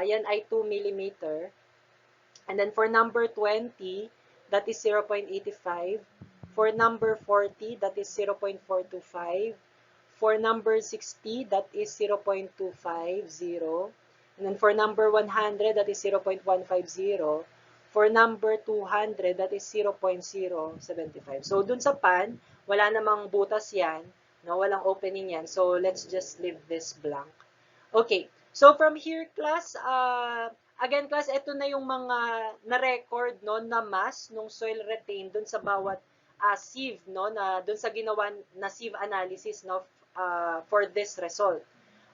[SPEAKER 1] yan ay 2 millimeter. And then for number 20, that is 0.85. For number 40, that is 0.425. For number 60, that is 0.250. And then for number 100, that is 0.150. For number 200, that is 0.075. So dun sa pan, wala namang butas yan, no? Walang opening yan. So let's just leave this blank. Okay. So from here, class, again, class, ito na yung mga na-record, no, na mass nung soil retained dun sa bawat sieve, no, na dun sa ginawa na sieve analysis, no, for this result.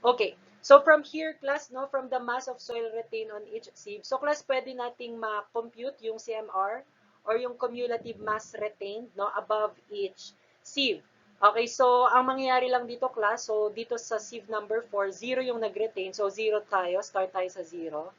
[SPEAKER 1] Okay. So from here, class, no, from the mass of soil retained on each sieve, so class, pwede nating ma-compute yung CMR or yung cumulative mass retained, no, above each sieve. Okay, so ang mangyayari lang dito class, so dito sa sieve number 4, 0 yung nag-retain. So 0 tayo, start tayo sa 0.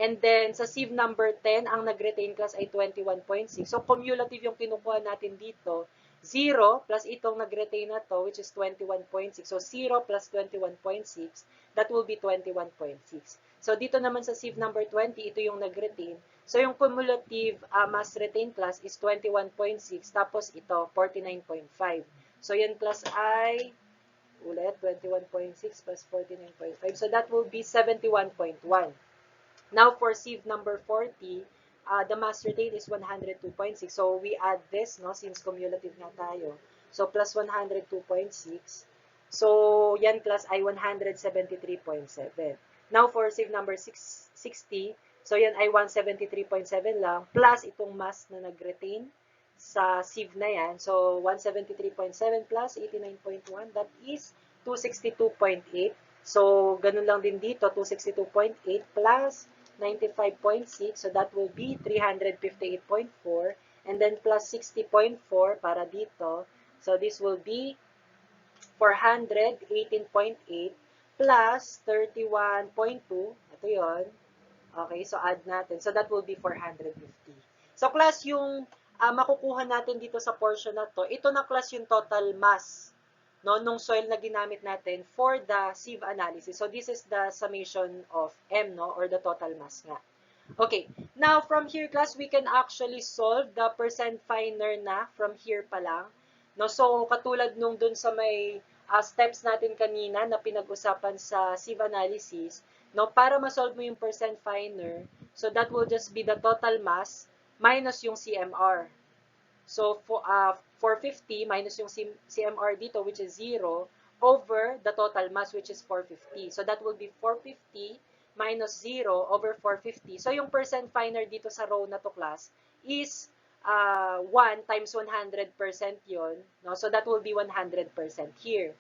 [SPEAKER 1] And then sa sieve number 10, ang nag-retain class ay 21.6. So cumulative yung kinukuha natin dito. 0 plus itong nag-retain na to, which is 21.6. So 0 plus 21.6, that will be 21.6. So dito naman sa sieve number 20, ito yung nag-retain. So yung cumulative mass retain class is 21.6, tapos ito 49.5. So, yan class ay, ulit, 21.6 plus 49.5. So, that will be 71.1. Now, for sieve number 40, the mass retained is 102.6. So, we add this, no, since cumulative na tayo. So, plus 102.6. So, yan class ay 173.7. Now, for sieve number 60, so yan ay 173.7 lang, plus itong mass na nag-retain sa sieve na yan. So, 173.7 plus 89.1, that is 262.8. So, ganun lang din dito, 262.8 plus 95.6. So, that will be 358.4. And then, plus 60.4 para dito. So, this will be 418.8 plus 31.2. Ito yun. Okay, so add natin. So, that will be 450. So, class, yung makukuha natin dito sa portion na to, ito na class yung total mass, no, nung soil na ginamit natin for the sieve analysis. So, this is the summation of M, no, or the total mass nga. Okay, now from here class, we can actually solve the percent finer na from here pa lang. No, so, katulad nung dun sa may steps natin kanina na pinag-usapan sa sieve analysis, no, para ma-solve mo yung percent finer, so that will just be the total mass minus yung CMR. So, for 450 minus yung CMR dito, which is 0, over the total mass, which is 450. So, that will be 450 minus 0 over 450. So, yung percent finer dito sa row na to, class, is 1 times 100% yun. No? So, that will be 100% here.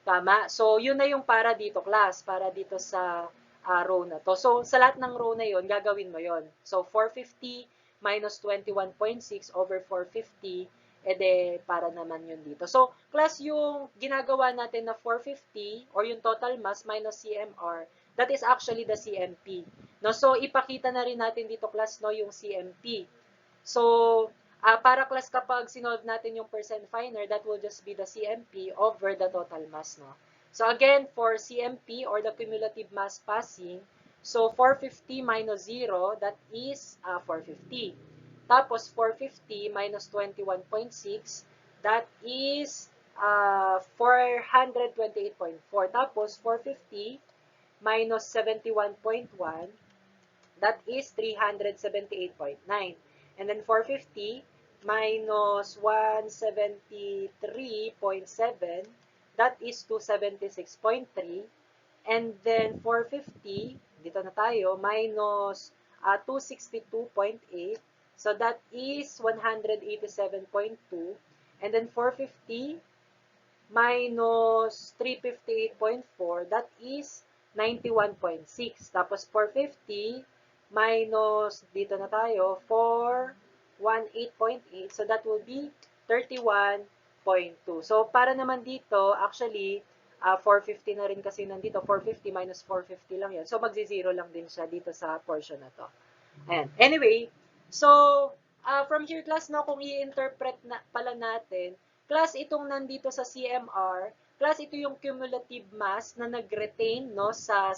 [SPEAKER 1] Tama? So, yun na yung para dito, class, para dito sa row na to. So, sa lahat ng row na yun, gagawin mo yun. So, 450 minus 21.6 over 450, ede, para naman yun dito. So, class, yung ginagawa natin na 450, or yung total mass minus CMR, that is actually the CMP. No? So, ipakita na rin natin dito, class, no, yung CMP. So, para class, kapag sinolve natin yung percent finer, that will just be the CMP over the total mass, no? So, again, for CMP, or the cumulative mass passing, so 450 minus 0, that is 450. Tapos, 450 minus 21.6, that is 428.4. Tapos, 450 minus 71.1, that is 378.9. And then 450 minus 173.7, that is 276.3. And then 450, dito na tayo, minus 262.8. So that is 187.2. And then 450 minus 358.4, that is 91.6. Tapos 450 minus, dito na tayo, 418.8. So, that will be 31.2. So, para naman dito, actually, 450 na rin kasi nandito. 450 minus 450 lang yan. So, magzi-zero lang din siya dito sa portion na to. Ayan. Anyway, so, from here, class, no, kung i-interpret na pala natin, class, itong nandito sa CMR, class, ito yung cumulative mass na nag-retain, no, sa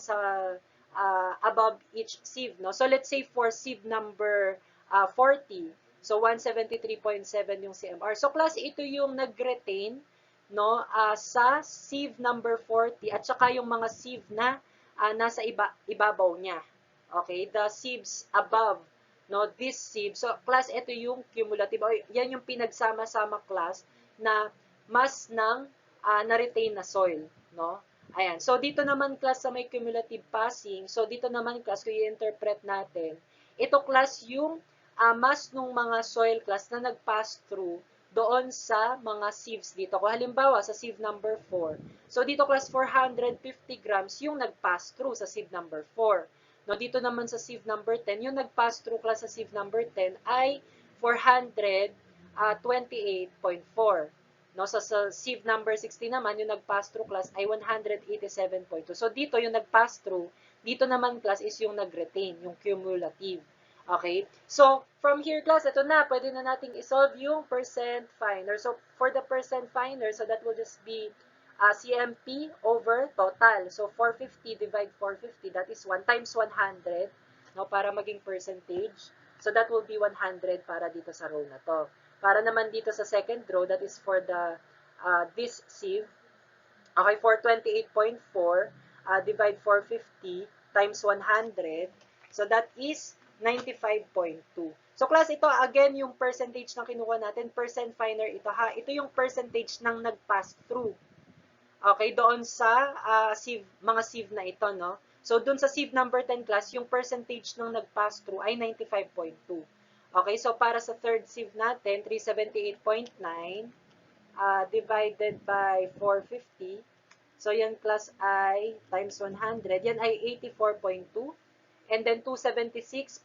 [SPEAKER 1] above each sieve, no? So, let's say for sieve number 40, so 173.7 yung CMR. So, class, ito yung nag-retain, no, sa sieve number 40 at saka yung mga sieve na nasa ibabaw niya. Okay? The sieves above, no, this sieve. So, class, ito yung cumulative. O, yan yung pinagsama-sama, class, na mass ng na-retain na soil, no? Ayan. So, dito naman, class, sa may cumulative passing, so, dito naman, class, kung i-interpret natin, ito, class, yung mass ng mga soil, class, na nag-pass through doon sa mga sieves dito. Kung halimbawa, sa sieve number 4, so, dito, class, 450 grams yung nag-pass through sa sieve number 4. No, dito naman sa sieve number 10, yung nag-pass through, class, sa sieve number 10 ay 428.4. No, sa sieve number 60 naman, yung nag-pass through, class, ay 187.2. So, dito yung nag-pass through, dito naman, class, is yung nag-retain, yung cumulative. Okay? So, from here, class, ito na, pwede na nating isolve yung percent finer. So, for the percent finer, so that will just be CMP over total. So, 450 divide 450, that is 1 times 100, no, para maging percentage. So, that will be 100 para dito sa row na to. Para naman dito sa second row, that is for the this sieve. Okay, 428.4 divide 450 times 100. So, that is 95.2. So, class, ito, again, yung percentage na kinuha natin, percent finer ito, ha? Ito yung percentage ng nag-pass through. Okay, doon sa sieve, mga sieve na ito, no? So, doon sa sieve number 10, class, yung percentage ng nag-pass through ay 95.2. Okay, so para sa third sieve natin, 378.9 divided by 450. So, yan, class, ay times 100. Yan ay 84.2. And then 276.3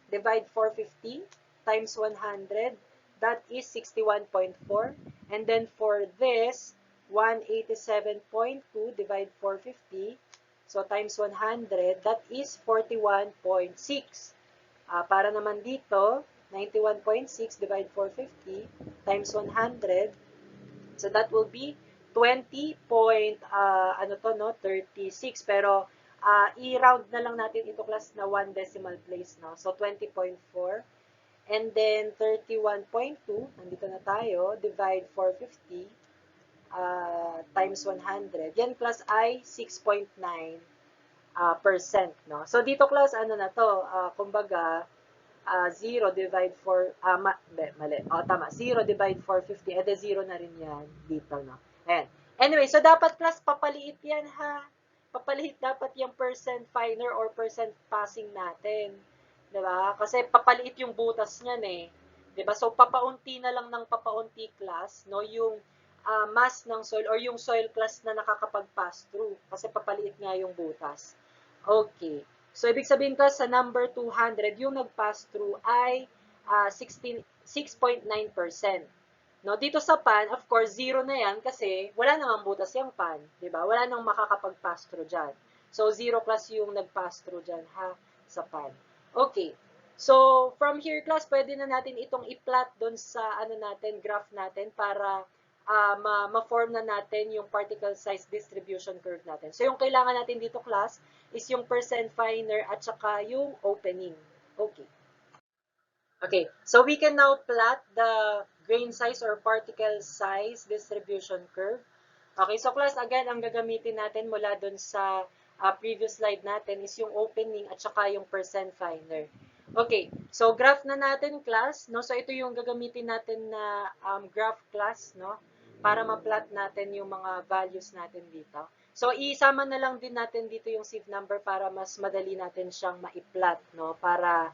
[SPEAKER 1] divide 450 times 100. That is 61.4. And then for this, 187.2 divide 450. So, times 100, that is 41.6. Para naman dito, 91.6 divide 450 times 100. So, that will be 20 36. Pero, i-round na lang natin ito, class, na 1 decimal place, no? So, 20.4. And then, 31.2, nandito na tayo, divide 450 times 100. Yan, class, ay 6.9. percent, no? So, dito class, ano na to, kumbaga, 0 divide 4, mali, tama, 0 divide 450, edi 0 na rin yan dito, no? Ayan. Anyway, so dapat class, papaliit yan, ha? Papaliit dapat yung percent finer or percent passing natin. Diba? Kasi papaliit yung butas niyan eh. Diba? So, papaunti na lang ng papaunti class, no? Yung mass ng soil or yung soil class na nakakapag-pass through. Kasi papaliit nga yung butas. Okay. So, ibig sabihin ko sa number 200, yung nag-pass through ay 6.9%. No, dito sa pan, of course, 0 na yan kasi wala namang butas yung pan. Diba? Wala nang makakapag-pass through dyan. So, 0 class yung nag-pass through dyan, ha? Sa pan. Okay. So, from here, class, pwede na natin itong i-plot doon sa ano natin, graph natin para ma-form na natin yung particle size distribution curve natin. So, yung kailangan natin dito, class, is yung percent finer at saka yung opening. Okay. Okay, so we can now plot the grain size or particle size distribution curve. Okay, so class, again, ang gagamitin natin mula dun sa previous slide natin is yung opening at saka yung percent finer. Okay, so graph na natin, class, no? So ito yung gagamitin natin na graph, class, no? Para ma-plot natin yung mga values natin dito. So isama na lang din natin dito yung sieve number para mas madali natin siyang ma-plot, no? Para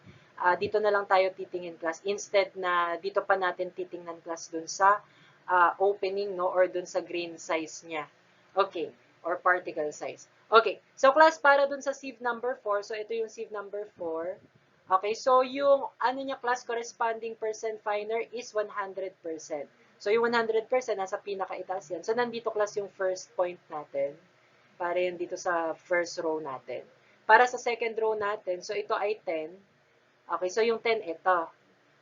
[SPEAKER 1] dito na lang tayo titingin, class, instead na dito pa natin titingnan, class, dun sa opening, no, or dun sa grain size niya. Okay, or particle size. Okay, so class, para dun sa sieve number 4, so ito yung sieve number 4. Okay, so yung ano niya, class, corresponding percent finer is 100%. So yung 100% nasa pinakaitaas yan. So nandito, class, yung first point natin. Para yan dito sa first row natin. Para sa second row natin, so ito ay 10. Okay, so yung 10, ito.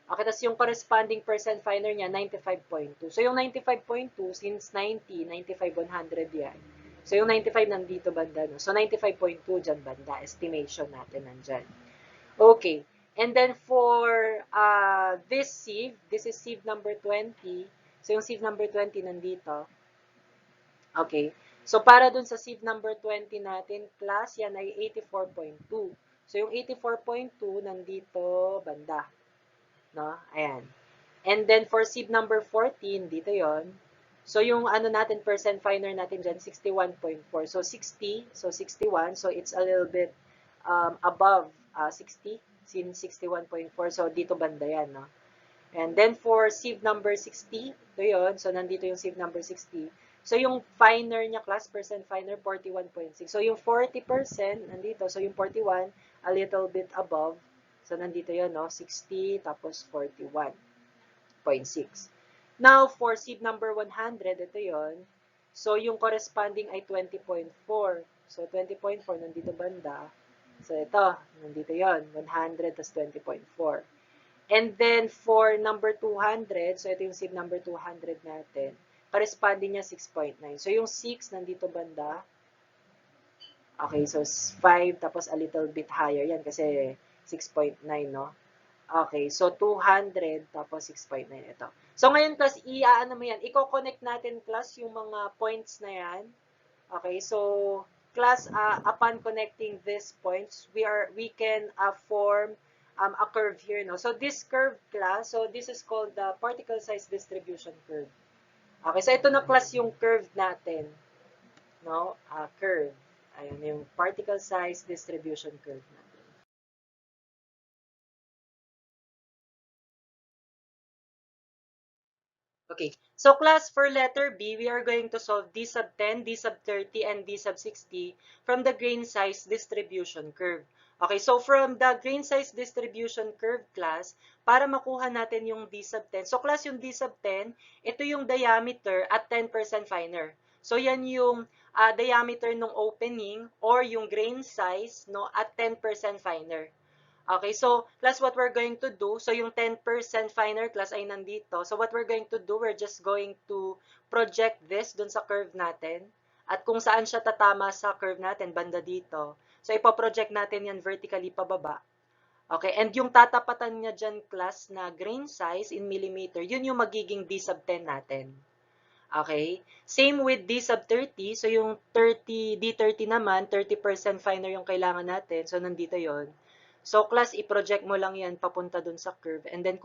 [SPEAKER 1] Okay, tapos yung corresponding percent finer niya, 95.2. So yung 95.2, since 90, 95, 100 yan. So yung 95 nandito banda, no? So 95.2 dyan banda, estimation natin nandyan. Okay, and then for this sieve, this is sieve number 20. So yung sieve number 20 nandito. Okay, so para dun sa sieve number 20 natin, class, yan ay 84.2. So, yung 84.2 nandito banda. No? Ayan. And then, for sieve number 14, dito yon. So, yung ano natin, percent finer natin dyan, 61.4. So, 60. So, 61. So, it's a little bit above 60. Since 61.4. So, dito banda yan. No? And then, for sieve number 60, ito yun. So, nandito yung sieve number 60. So, yung finer niya, class, percent finer, 41.6. So, yung 40% nandito. So, yung 41, a little bit above. So, nandito yun, no? 60, tapos 41.6. Now, for sieve number 100, ito yun. So, yung corresponding ay 20.4. So, 20.4, nandito banda. So, ito, nandito yun. 100, tas 20.4. And then, for number 200, so ito yung sieve number 200 natin. Corresponding niya 6.9. So, yung 6 nandito banda. Okay, so 5 tapos a little bit higher yan kasi 6.9, no? Okay, so 200 tapos 6.9 ito. So, ngayon, class, ano mo yan? I-connect natin, class, yung mga points na yan. Okay, so, class, upon connecting these points, we can form a curve here, no? So, this curve, class, so this is called the particle size distribution curve. Okay, so ito na, class, yung curve natin. No? Curve. Ayun, yung particle size distribution curve natin. Okay, so class, for letter B, we are going to solve D sub 10, D sub 30, and D sub 60 from the grain size distribution curve. Okay, so from the grain size distribution curve, class, para makuha natin yung D sub 10. So class, yung D sub 10, ito yung diameter at 10% finer. So yan yung diameter ng opening or yung grain size, no, at 10% finer. Okay, so class, what we're going to do, so yung 10% finer, class, ay nandito. So what we're going to do, we're just going to project this dun sa curve natin. At kung saan siya tatama sa curve natin, banda dito. So ipoproject natin yan vertically pababa. Okay, and yung tatapatan niya dyan, class, na grain size in millimeter, yun yung magiging D sub 10 natin. Okay? Same with D sub 30. So, yung 30, D30 naman, 30% finer yung kailangan natin. So, nandito yon. So, class, i-project mo lang yan papunta dun sa curve. And then,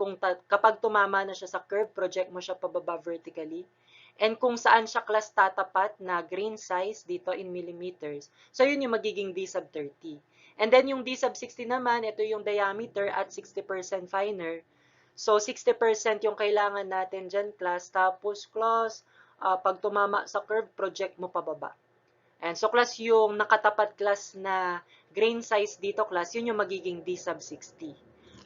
[SPEAKER 1] kapag tumama na siya sa curve, project mo siya pababa vertically. And kung saan siya class tatapat na grain size dito in millimeters. So, yun yung magiging D sub 30. And then, yung D sub 60 naman, ito yung diameter at 60% finer. So, 60% yung kailangan natin dyan, class. Tapos, class, pag tumama sa curve, project mo pababa. And so, class, yung nakatapat class na grain size dito, class, yun yung magiging D sub 60.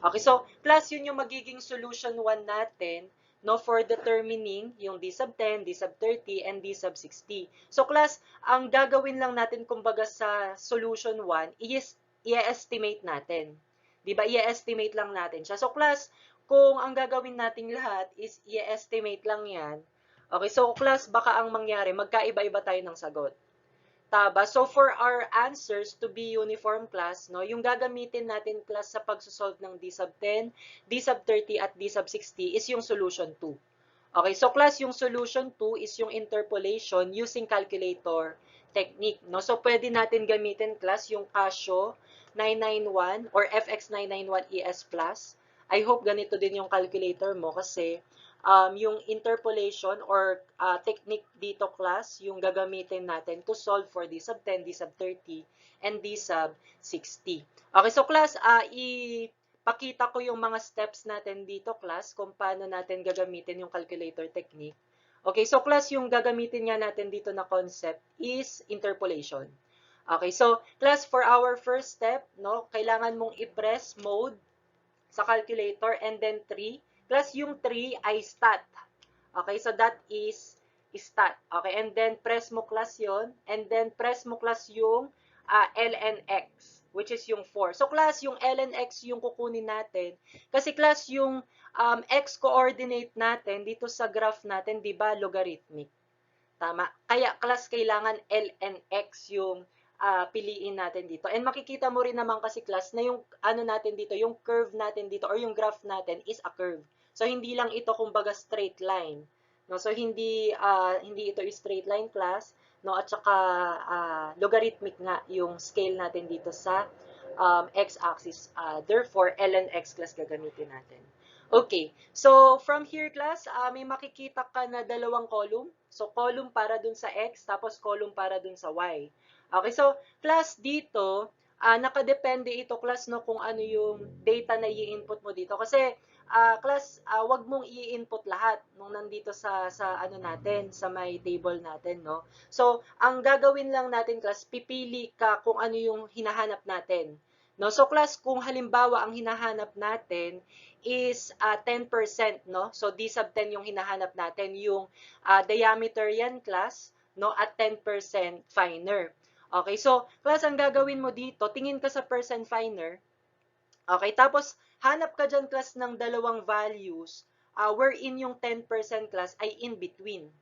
[SPEAKER 1] Okay, so, class, yun yung magiging solution 1 natin, no, for determining yung D sub 10, D sub 30, and D sub 60. So, class, ang gagawin lang natin, kumbaga, sa solution 1 is i-estimate natin. Diba? I-estimate lang natin siya. So, class, kung ang gagawin nating lahat is i-estimate lang yan, okay, so class, baka ang mangyari, magkaiba-iba tayo ng sagot. Taba? So, for our answers to be uniform class, no, yung gagamitin natin class sa pagsosolve ng D sub 10, D sub 30, at D sub 60 is yung solution 2. Okay, so class, yung solution 2 is yung interpolation using calculator technique. No? So, pwede natin gamitin class yung Casio 991 or FX991ES Plus. I hope ganito din yung calculator mo kasi yung interpolation or technique dito class, yung gagamitin natin to solve for D sub 10, D sub 30, and D sub 60. Okay, so class, pakita ko yung mga steps natin dito, class, kung paano natin gagamitin yung calculator technique. Okay, so class, yung gagamitin nga natin dito na concept is interpolation. Okay, so class, for our first step, no, kailangan mong i-press mode sa calculator and then 3. Class, yung 3 ay stat. Okay, so that is stat. Okay, and then press mo class yon, and then press mo class yung lnx, which is yung 4. So, class, yung lnx yung kukunin natin. Kasi, class, yung x-coordinate natin dito sa graph natin, di ba, logarithmic. Tama. Kaya, class, kailangan lnx yung piliin natin dito. And makikita mo rin naman kasi, class, na yung ano natin dito, yung curve natin dito, or yung graph natin is a curve. So, hindi lang ito kumbaga straight line. No? So, hindi ito straight line, class. No? At saka logarithmic nga yung scale natin dito sa x-axis. Therefore, ln x, class, gagamitin natin. Okay. So, from here, class, may makikita ka na dalawang column. So, column para dun sa x, tapos column para dun sa y. Okay. So, class, dito, nakadepende ito, class, no, kung ano yung data na i-input mo dito. Kasi, class, wag mong i-input lahat nung nandito sa ano natin, sa may table natin, no. So, ang gagawin lang natin, class, pipili ka kung ano yung hinahanap natin. No? So, class, kung halimbawa ang hinahanap natin is 10%, no? So, D sub 10 yung hinahanap natin, yung diameter yan, class, no? At 10% finer. Okay, so, class, ang gagawin mo dito, tingin ka sa percent finer. Okay, tapos, hanap ka dyan, class, ng dalawang values wherein yung 10% class ay in between.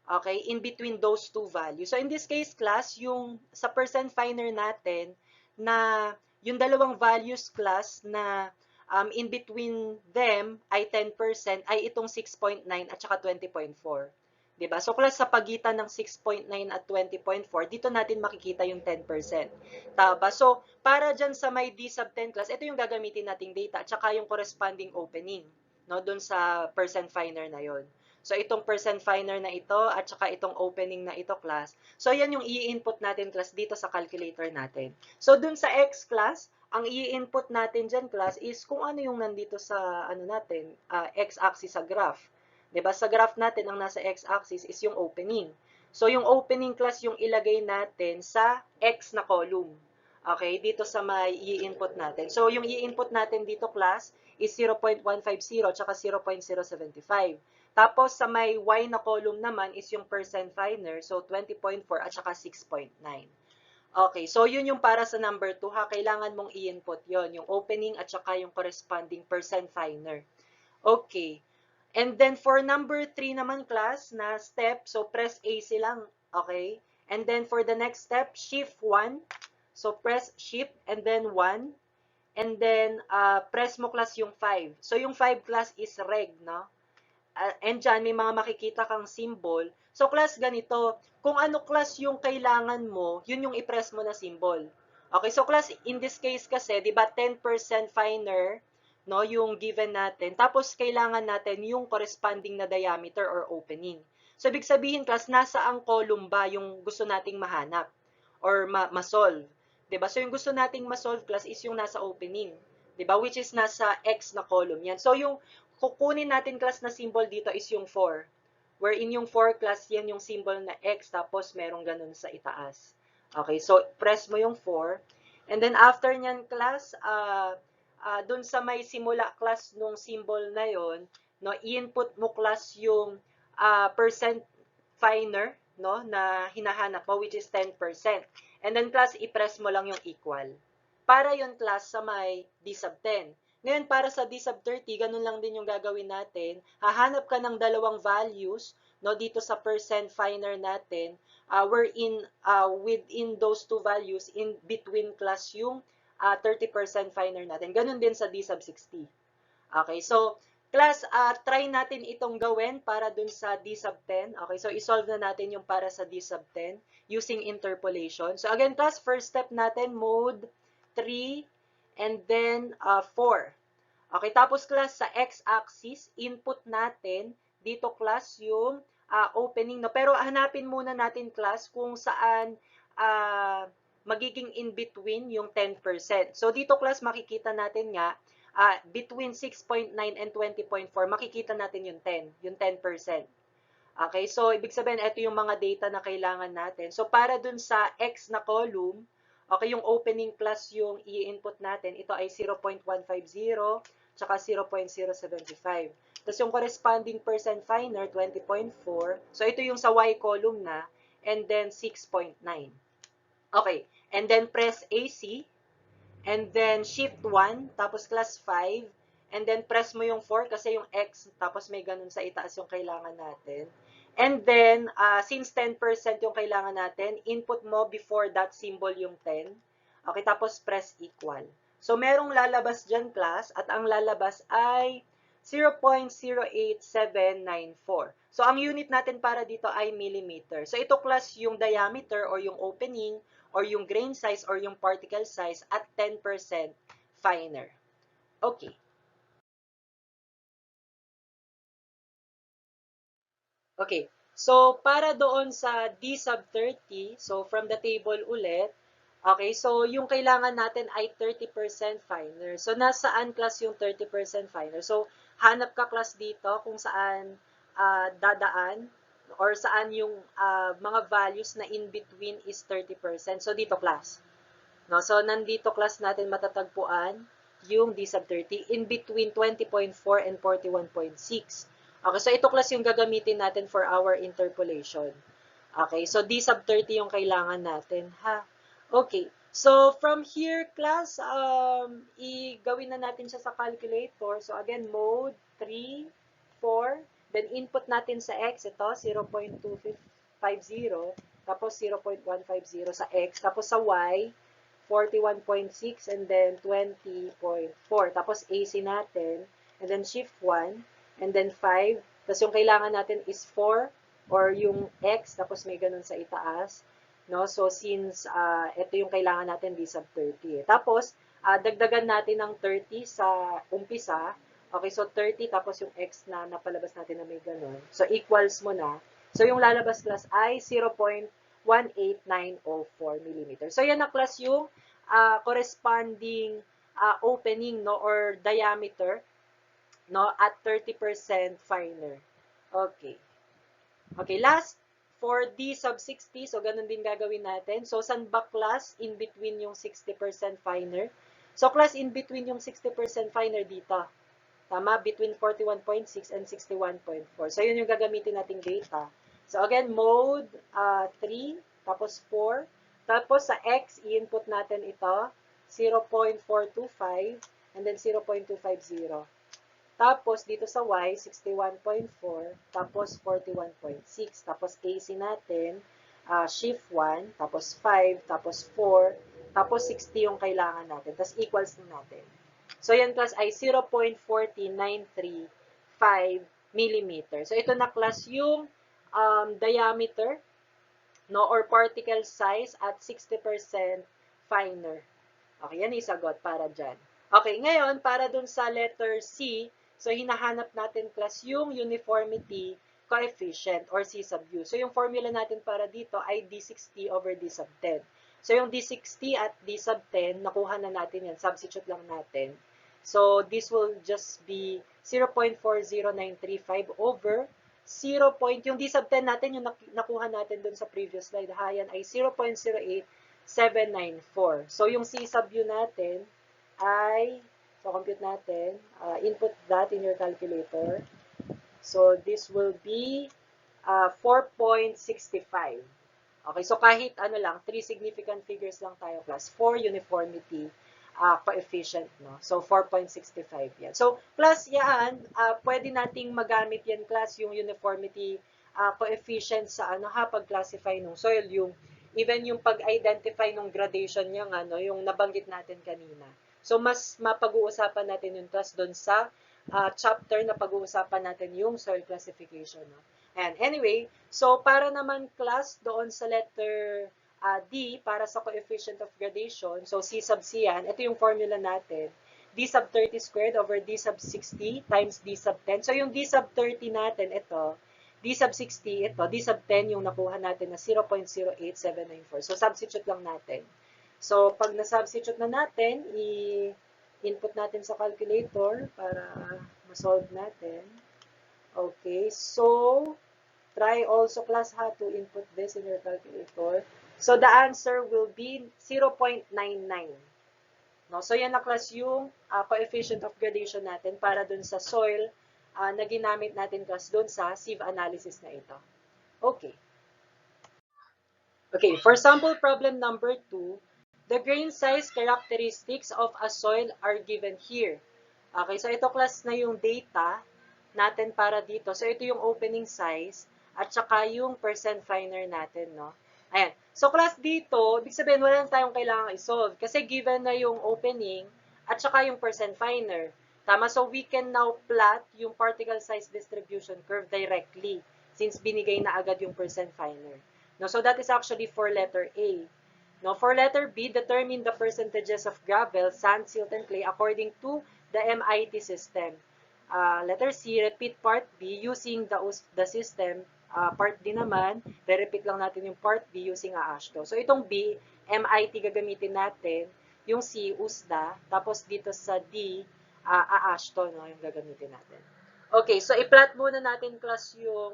[SPEAKER 1] Okay, in between those two values. So, in this case, class, yung sa percent finer natin na yung dalawang values, class, na in between them ay 10% ay itong 6.9 at saka 20.4. Diba? So, class, sa pagitan ng 6.9 at 20.4, dito natin makikita yung 10%. Taba? So, para dyan sa may D sub 10 class, ito yung gagamitin nating data at saka yung corresponding opening, no, dun sa percent finer na yon. So, itong percent finer na ito at saka itong opening na ito, class. So, yan yung i-input natin, class, dito sa calculator natin. So, dun sa X, class, ang i-input natin dyan, class, is kung ano yung nandito sa, ano natin, X-axis sa graph. Diba? Sa graph natin, ang nasa X-axis is yung opening. So, yung opening, class, yung ilagay natin sa X na column. Okay? Dito sa may i-input natin. So, yung i-input natin dito, class, is 0.150 tsaka 0.075. Tapos, sa may Y na column naman is yung percent finer. So, 20.4 at saka 6.9. Okay, so yun yung para sa number 2 ha. Kailangan mong i-input yon, yung opening at saka yung corresponding percent finer. Okay. And then for number 3 naman, class, na step, so press AC lang. Okay. And then for the next step, shift 1. So press shift and then 1. And then press mo, class, yung 5. So yung 5, class, is reg, no? and dyan, may mga makikita kang symbol. So, class, ganito. Kung ano class yung kailangan mo, yun yung i-press mo na symbol. Okay, so class, in this case kasi, di ba, 10% finer, no, yung given natin. Tapos, kailangan natin yung corresponding na diameter or opening. So, ibig sabihin, class, nasa ang column ba yung gusto nating mahanap or ma-solve? Di ba? So, yung gusto nating ma-solve, class, is yung nasa opening. Di ba? Which is nasa X na column. Yan. So, yung kukunin natin class na symbol dito is yung 4. Wherein yung 4 class, yan yung symbol na X, tapos merong ganun sa itaas. Okay, so press mo yung 4. And then after nyan class, dun sa may simula class nung symbol na yon, no, i-input mo class yung percent finer, no, na hinahanap mo, which is 10%. And then class, i-press mo lang yung equal. Para yon class sa may d sub 10. Ngayon, para sa d sub 30, ganun lang din yung gagawin natin. Hahanap ka ng dalawang values, no, dito sa percent finer natin, wherein within those two values, in between class yung 30% finer natin. Ganun din sa d sub 60. Okay, so class, try natin itong gawin para dun sa d sub 10. Okay, so isolve na natin yung para sa d sub 10 using interpolation. So again, class, first step natin, mode 3, and then 4. Okay, tapos class, sa x-axis, input natin dito class yung opening. No? Pero hanapin muna natin class kung saan magiging in between yung 10%. So dito class, makikita natin nga, between 6.9 and 20.4, makikita natin yung 10, yung 10%. Okay, so ibig sabihin, ito yung mga data na kailangan natin. So para dun sa x na column, okay, yung opening class yung i-input natin. Ito ay 0.150, tsaka 0.075. Tapos yung corresponding percent finer, 20.4. So ito yung sa y column na, and then 6.9. Okay, and then press AC, and then shift 1, tapos class 5, and then press mo yung 4 kasi yung x, tapos may ganun sa itaas yung kailangan natin. And then, since 10% yung kailangan natin, input mo before that symbol yung 10. Okay, tapos press equal. So, merong lalabas dyan, class, at ang lalabas ay 0.08794. So, ang unit natin para dito ay millimeter. So, ito, class, yung diameter or yung opening or yung grain size or yung particle size at 10% finer. Okay. Okay, so para doon sa D sub 30, so from the table ulit, okay, so yung kailangan natin ay 30% finer. So nasaan class yung 30% finer? So hanap ka class dito kung saan dadaan or saan yung mga values na in between is 30%. So dito class. No? So nandito class natin matatagpuan yung D sub 30 in between 20.4 and 41.6. Okay, so ito class yung gagamitin natin for our interpolation. Okay, so D sub 30 yung kailangan natin, ha? Okay, so from here, class, i-gawin na natin siya sa calculator. So again, mode 3, 4, then input natin sa x, ito, 0.250, tapos 0.150 sa x, tapos sa y, 41.6, and then 20.4. Tapos AC natin, and then shift 1, and then 5, tapos yung kailangan natin is 4, or yung x, tapos may ganun sa itaas, no? So, since ito yung kailangan natin, D sub 30. Tapos, dagdagan natin ng 30 sa umpisa. Okay, so 30, tapos yung x na napalabas natin na may ganun. So, equals mo na. So, yung lalabas class ay 0.18904 mm. So, yan na class yung corresponding opening, no, or diameter, no, at 30% finer. Okay. Okay, last, for D sub 60, so ganun din gagawin natin. So, saan ba class in between yung 60% finer? So, class in between yung 60% finer dito. Tama? Between 41.6 and 61.4. So, yun yung gagamitin nating data. So, again, mode 3, tapos 4. Tapos, sa X, i-input natin ito, 0.425, and then 0.250. Tapos, dito sa Y, 61.4, tapos 41.6. Tapos, AC natin, shift 1, tapos 5, tapos 4, tapos 60 yung kailangan natin. Tapos, equals na natin. So, yan class ay 0.40935 millimeter. So, ito na class yung diameter, no, or particle size at 60% finer. Okay, yan yung sagot para dyan. Okay, ngayon, para dun sa letter C, so hinahanap natin class yung uniformity coefficient or C sub U. So, yung formula natin para dito ay D60 over D sub 10. So, yung D60 at D sub 10, nakuha na natin yan. Substitute lang natin. So, this will just be 0.40935 over 0. Yung D sub 10 natin, yung nakuha natin dun sa previous slide, yan ay 0.08794. So, yung C sub U natin ay, so compute natin, input that in your calculator. So, this will be 4.65. Okay, so kahit ano lang, 3 significant figures lang tayo class for uniformity coefficient, no? So, 4.65 yan. So, class yan, pwede nating magamit yan class yung uniformity coefficient sa ano ha, pag-classify ng soil, yung even yung pag-identify ng gradation niya, ano, yung nabanggit natin kanina. So, mas mapag-uusapan natin yung class doon sa chapter na pag-uusapan natin yung soil classification, no? And anyway, so para naman class doon sa letter D, para sa coefficient of gradation, so C sub C yan, ito yung formula natin, D sub 30 squared over D sub 60 times D sub 10. So yung D sub 30 natin, ito, D sub 60, ito, D sub 10 yung nakuha natin na 0.08794. So substitute lang natin. So pag na-substitute na natin, i-input natin sa calculator para ma-solve natin. Okay, so try also class ha to input this in your calculator. So the answer will be 0.99. No? So yan na class yung coefficient of gradation natin para dun sa soil na ginamit natin class dun sa sieve analysis na ito. Okay. Okay, for sample problem number 2, the grain size characteristics of a soil are given here. Okay, so ito class na yung data natin para dito. So ito yung opening size at saka yung percent finer natin, no? Ayan. So, class dito, ibig sabihin, wala na tayong kailangan i-solve. Kasi given na yung opening at saka yung percent finer. Tama? So, we can now plot yung particle size distribution curve directly since binigay na agad yung percent finer. No? So, that is actually for letter A. No? For letter B, determine the percentages of gravel, sand, silt, and clay according to the MIT system. Letter C, repeat part B using the system. Part D naman, re-repeat lang natin yung part B using AASHTO. So, itong B, MIT gagamitin natin. Yung C, Usda. Tapos, dito sa D, AASHTO, no, yung gagamitin natin. Okay, so, i-plot muna natin, class, yung,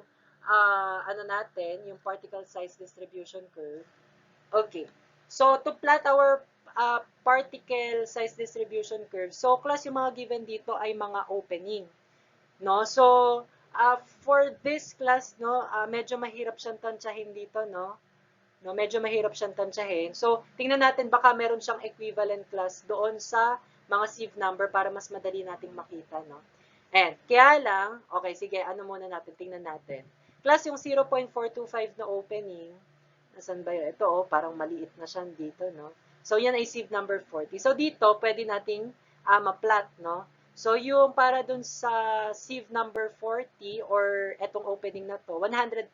[SPEAKER 1] ano natin, yung particle size distribution curve. Okay. So, to plot our particle size distribution curve, so, class, yung mga given dito ay mga opening. No? So, for this class, no, medyo mahirap siyang tansyahin dito, no? No, medyo mahirap siyang tansyahin. So, tingnan natin baka meron siyang equivalent class doon sa mga sieve number para mas madali nating makita, no? And, kaya lang, okay, sige, ano muna natin, tingnan natin. Class yung 0.425 na opening, nasan ba yun? Ito, oh, parang maliit na siya dito, no? So, yan ay sieve number 40. So, dito, pwede nating ma-plot, no? So, yung para dun sa sieve number 40 or etong opening na to, 100%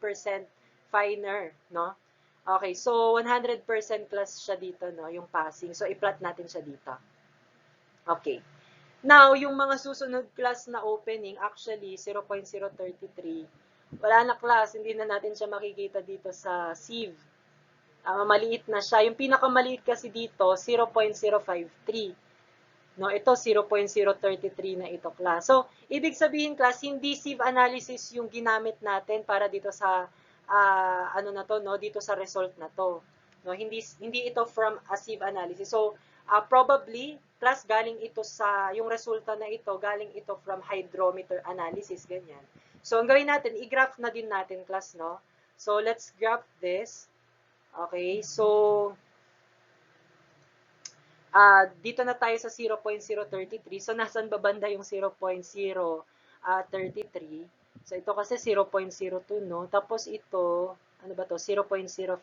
[SPEAKER 1] finer, no? Okay, so 100% class siya dito, no? Yung passing. So, i-plot natin siya dito. Okay. Now, yung mga susunod class na opening, actually, 0.033, wala na class, hindi na natin siya makikita dito sa sieve. Maliit na siya. Yung pinakamaliit kasi dito, 0.053. No, ito 0.033 na ito class. So, ibig sabihin class, hindi sieve analysis yung ginamit natin para dito sa ano na to, no, dito sa result na to. No, hindi ito from a sieve analysis. So, probably class galing ito sa yung resulta na ito, galing ito from hydrometer analysis, ganyan. So, ang gawin natin, i-graph na din natin class, no. So, let's graph this. Okay, so dito na tayo sa 0.033. So, nasan babanda yung 0.033? So, ito kasi 0.02, no? Tapos ito, ano ba to? 0.05.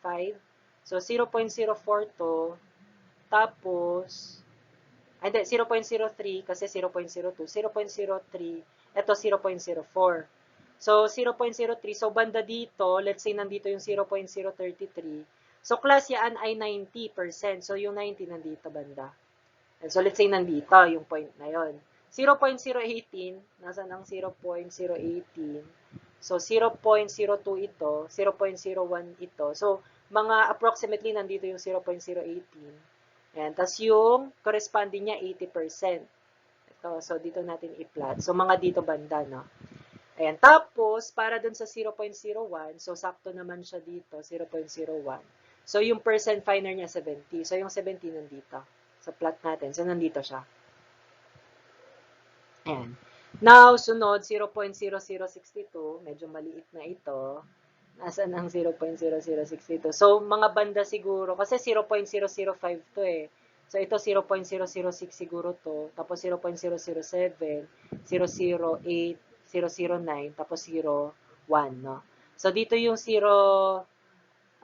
[SPEAKER 1] So, 0.04 to. Tapos, hindi, 0.03 kasi 0.02. 0.03. Ito, 0.04. So, 0.03. So, banda dito, let's say nandito yung 0.033. So, class yan ay 90%. So, yung 90 nandito banda. And so, let's say nandito yung point na yon. 0.018, nasaan ang 0.018? So, 0.02 ito, 0.01 ito. So, mga approximately nandito yung 0.018. Ayan, tas yung corresponding niya 80%. Ito, so dito natin i-plot. So, mga dito banda, no? Ayan, tapos, para dun sa 0.01, so sakto naman siya dito, 0.01. So, yung percent finer niya 70. So, yung 70 nandito. Sa plot natin. So, nandito siya. Ayan. Now, sunod, 0.0062. Medyo maliit na ito. Nasaan ang 0.0062? So, mga banda siguro. Kasi 0.005 to eh. So, ito 0.006 siguro to. Tapos 0.007, 008, 009, tapos 01, no? So, dito yung 0,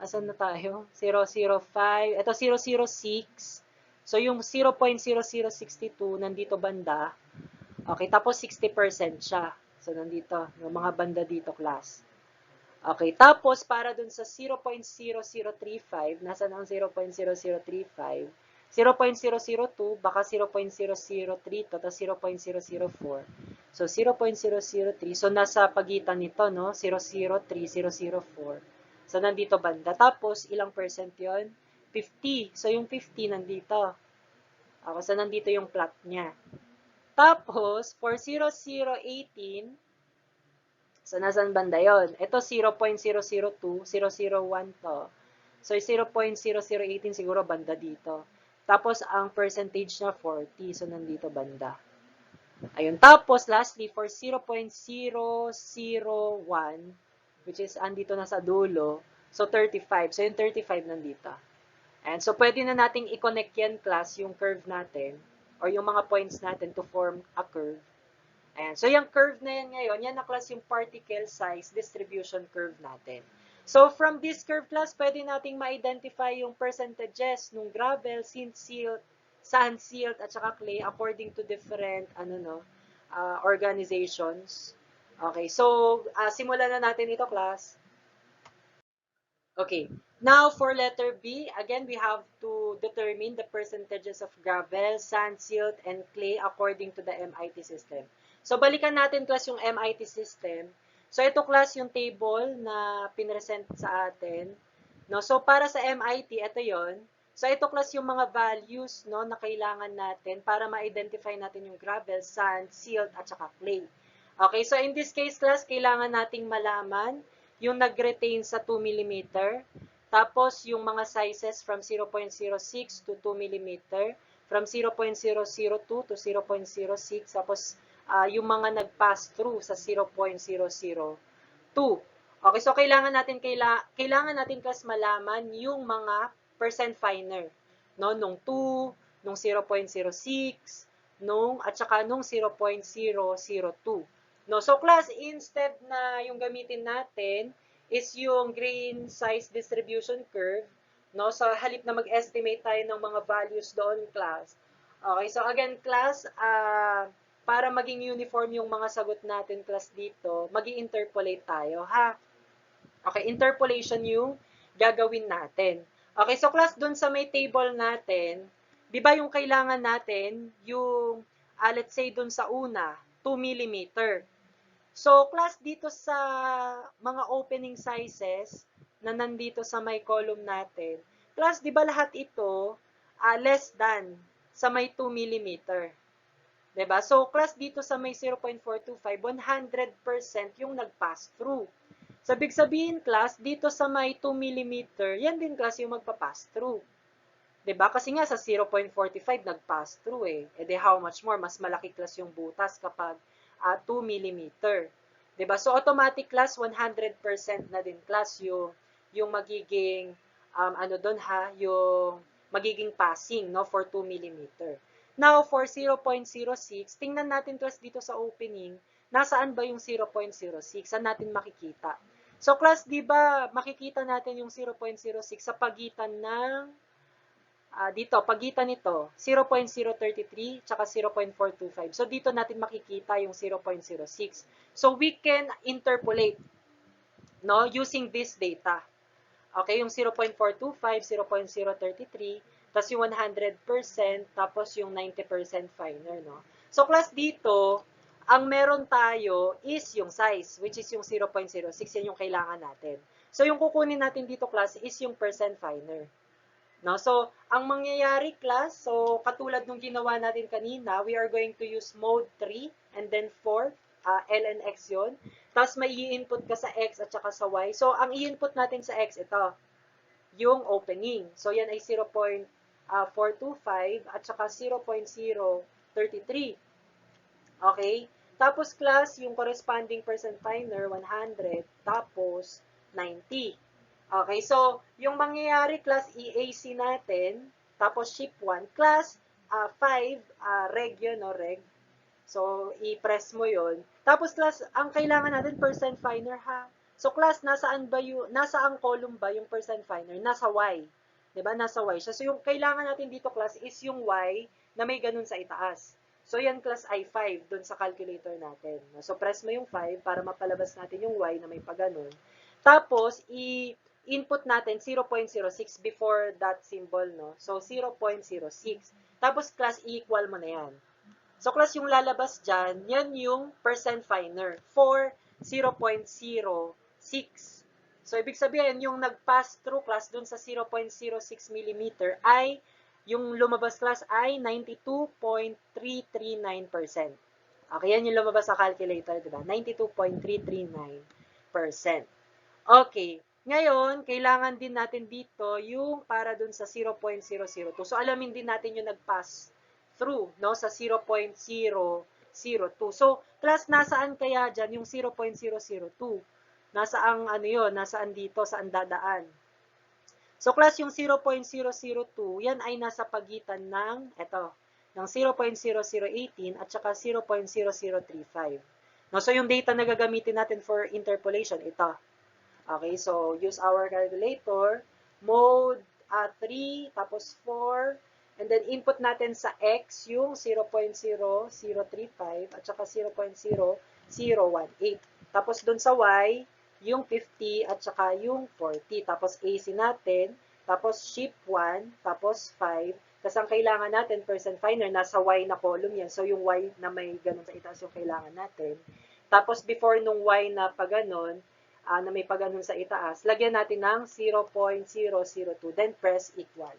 [SPEAKER 1] asan na tayo? 005, ito 006. So, yung 0.0062, nandito banda. Okay, tapos 60% siya. So, nandito, yung mga banda dito, class. Okay, tapos para dun sa 0.0035, nasa ang 0.0035? 0.002, baka 0.003 to, tapos 0.004. So, 0.003. So, nasa pagitan nito, no? 003, 004. So, nandito banda. Tapos, ilang percent yon? 50. So, yung 50 nandito. Okay, so, nandito yung plot niya. Tapos, for 0018, so, nasan banda yon? Ito, 0.002, 001 to. So, 0.0018 siguro banda dito. Tapos, ang percentage na 40. So, nandito banda. Ayun. Tapos, lastly, for 0.001, which is andito na sa dulo, so 35. So, yung 35 nandito. And so, pwede na nating i-connect yan, class, yung curve natin, or yung mga points natin to form a curve. Ayan. So, yung curve na yan ngayon, yan na class yung particle size distribution curve natin. So, from this curve class, pwede nating ma-identify yung percentages ng gravel, silt, sand, silt, at saka clay according to different organizations. Okay, so, simulan na natin ito, class. Okay, now for letter B, again, we have to determine the percentages of gravel, sand, silt, and clay according to the MIT system. So, balikan natin, class, yung MIT system. So, ito, class, yung table na pinresent sa atin. No? So, para sa MIT, ito yon. So, ito, class, yung mga values, no, na kailangan natin para ma-identify natin yung gravel, sand, silt, at saka clay. Okay, so in this case, class, kailangan nating malaman yung nag-retain sa 2 mm. Tapos, yung mga sizes from 0.06 to 2 mm. From 0.002 to 0.06. Tapos, yung mga nag-pass through sa 0.002. Okay, so kailangan natin class malaman yung mga percent finer, no, nung 2, nung 0.06, at saka nung 0.002. No, so class, instead na yung gamitin natin is yung grain size distribution curve, no, so halip na mag-estimate tayo ng mga values doon, class. Okay, so again, class, para maging uniform yung mga sagot natin, class, dito, mag-i-interpolate tayo, ha? Okay, interpolation yung gagawin natin. Okay, so class, dun sa may table natin, di ba yung kailangan natin, yung, let's say, dun sa una, 2 mm. So, class, dito sa mga opening sizes na nandito sa may column natin, class, di ba lahat ito less than sa may 2 mm? Diba? So, class, dito sa may 0.425, 100% yung nag-pass through. So, big sabihin, class, dito sa may 2 mm, yan din, class, yung magpa-pass through. Diba? Kasi nga, sa 0.45, nag-pass through eh. E de, how much more? Mas malaki, class, yung butas kapag 2 mm. Diba? So, automatic, class, 100% na din, class, yung magiging, yung magiging passing, no, for 2 mm. Now, for 0.06, tingnan natin, class, dito sa opening, nasaan ba yung 0.06? Saan natin makikita? So, class, di ba, makikita natin yung 0.06 sa pagitan ng dito, pagitan nito, 0.033 tsaka 0.425. So, dito natin makikita yung 0.06. So, we can interpolate, no, using this data. Okay, yung 0.425, 0.033, tapos yung 100%, tapos yung 90% finer, no? So, class dito, ang meron tayo is yung size, which is yung 0.06, yan yung kailangan natin. So, yung kukunin natin dito, class, is yung percent finer. No? So, ang mangyayari, class, so katulad nung ginawa natin kanina, we are going to use mode 3 and then 4, L and X yun. Tapos may i-input ka sa X at saka sa Y. So, ang i-input natin sa X, ito, yung opening. So, yan ay 0.425 at saka 0.033. Okay? Tapos, class, yung corresponding percent finer, 100, tapos 90. Okay, so, yung mangyayari, class EAC natin, tapos ship 1, class 5, reg yun, no, reg. So, i-press mo yun. Tapos, class, ang kailangan natin, percent finer, ha? So, class, nasaan ang column ba yung percent finer? Nasa Y. Diba? Nasa Y siya. So, yung kailangan natin dito, class, is yung Y na may ganun sa itaas. So, yan, class, ay 5 dun sa calculator natin. So, press mo yung 5 para mapalabas natin yung Y na may paganon. Tapos, input natin 0.06 before that symbol, no? So, 0.06. Tapos, class, equal mo na yan. So, class, yung lalabas dyan, yan yung percent finer for 0.06. So, ibig sabihin, yung nag-pass through, class, dun sa 0.06 mm ay, yung lumabas, class, ay 92.339%. Okay, yan yung lumabas sa calculator, diba? 92.339%. Okay. Ngayon, kailangan din natin dito yung para dun sa 0.002. So, alamin din natin yung nag-pass through, no, sa 0.002. So, class, nasaan kaya dyan yung 0.002? Nasaan, ano yun, nasaan dito, saan dadaan? So, class, yung 0.002, yan ay nasa pagitan ng, ng 0.0018 at saka 0.0035. No, so, yung data na gagamitin natin for interpolation, ito. Okay, so use our calculator, mode 3, tapos 4, and then input natin sa X yung 0.0035 at saka 0.0018. Tapos dun sa Y, yung 50 at saka yung 40. Tapos AC natin, tapos ship 1, tapos 5. Tapos ang kailangan natin, percent finer, nasa Y na column yan. So yung Y na may ganun sa itaas yung kailangan natin. Tapos before nung Y na pa ganun, na may paganon sa itaas, lagyan natin ng 0.002, then press equal.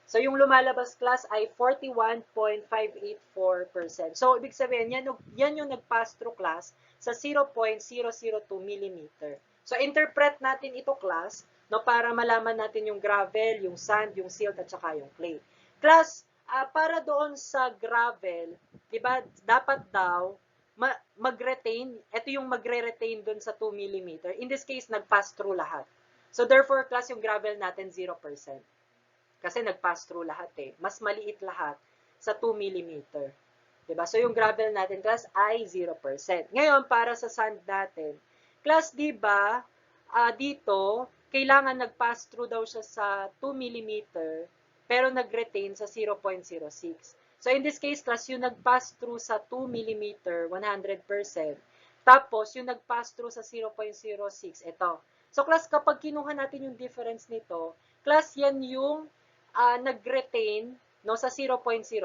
[SPEAKER 1] So, yung lumalabas, class, ay 41.584%. So, ibig sabihin, yan yung nag-pass through, class, sa 0.002 mm. So, interpret natin ito, class, no, para malaman natin yung gravel, yung sand, yung silt, at saka yung clay. Class, para doon sa gravel, diba, dapat daw, mag-retain, ito yung magre-retain dun sa 2 mm. In this case, nag-pass through lahat. So, therefore, class, yung gravel natin, 0%. Kasi nag-pass through lahat eh. Mas maliit lahat sa 2 mm. Diba? So, yung gravel natin, class, ay 0%. Ngayon, para sa sand natin, class, diba, dito, kailangan nag-pass through daw siya sa 2 mm, pero nag-retain sa 0.06. So, in this case, class, yung nag-pass through sa 2 mm, 100%. Tapos, yung nag-pass through sa 0.06, ito. So, class, kapag kinuha natin yung difference nito, class, yan yung nag-retain, no, sa 0.06.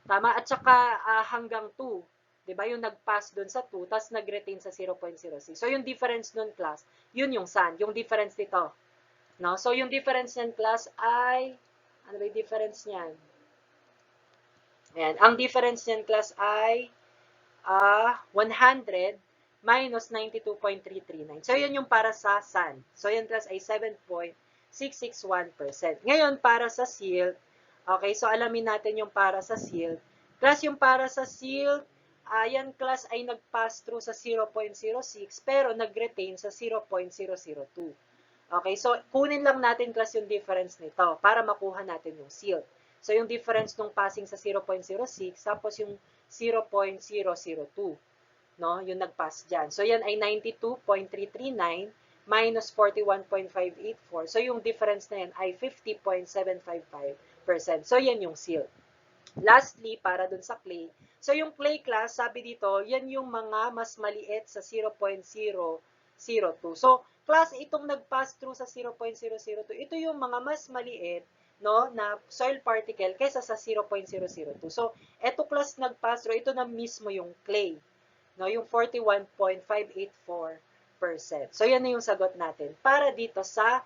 [SPEAKER 1] Tama? At saka hanggang 2. Diba? Yung nag-pass dun sa 2, tapos nag-retain sa 0.06. So, yung difference nun, class, yun yung sand. Yung difference nito. No? So, yung difference niyan, class, ay, ano ba yung difference niyan? Ayan. Ang difference niyan, class, ay 100 minus 92.339. So, yan yung para sa sand. So, yan, class, ay 7.661%. Ngayon, para sa silt, okay, so alamin natin yung para sa silt. Class, yung para sa silt, yan, class, ay nag-pass through sa 0.06, pero nag-retain sa 0.002. Okay, so kunin lang natin, class, yung difference nito para makuha natin yung silt. So, yung difference nung passing sa 0.06, tapos yung 0.002, no? Yung nag-pass dyan. So, yan ay 92.339, minus 41.584. So, yung difference na yan ay 50.755%. So, yan yung silt. Lastly, para dun sa clay. So, yung clay class, sabi dito, yan yung mga mas maliit sa 0.002. So, class itong nag-pass through sa 0.002, ito yung mga mas maliit, no, na soil particle kaysa sa 0.002. So, eto class nag-pass through, ito na mismo yung clay, no, yung 41.584%. So, yan na yung sagot natin. Para dito sa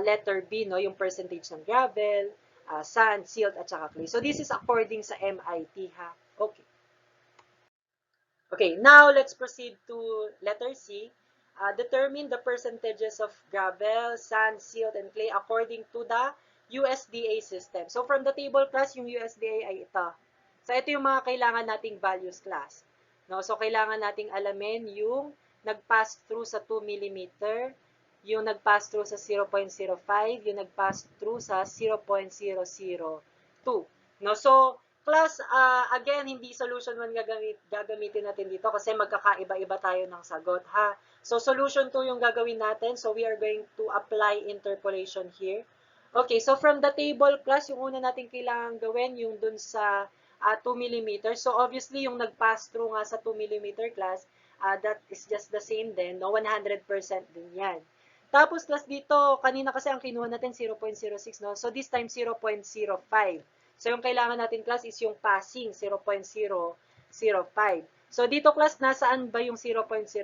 [SPEAKER 1] letter B, no, yung percentage ng gravel, sand, silt, at saka clay. So, this is according sa MIT, ha? Okay. Okay, now let's proceed to letter C. Determine the percentages of gravel, sand, silt, and clay according to the USDA system. So, from the table class, yung USDA ay ito. So, ito yung mga kailangan nating values class. No? So, kailangan nating alamin yung nag-pass through sa 2 mm, yung nag-pass through sa 0.05, yung nag-pass through sa 0.002. No? So, class, again, hindi solution 1 gagamitin natin dito kasi magkakaiba-iba tayo ng sagot, ha? So, solution 2 yung gagawin natin. So, we are going to apply interpolation here. Okay, so from the table class, yung una natin kailangan gawin, yung dun sa 2 mm. So, obviously, yung nag-pass through nga sa 2 mm class, that is just the same din, no? 100% din yan. Tapos, class dito, kanina kasi ang kinuha natin 0.06, no? So, this time 0.05. So, yung kailangan natin, class, is yung passing, 0.005. So, dito, class, nasaan ba yung 0.05?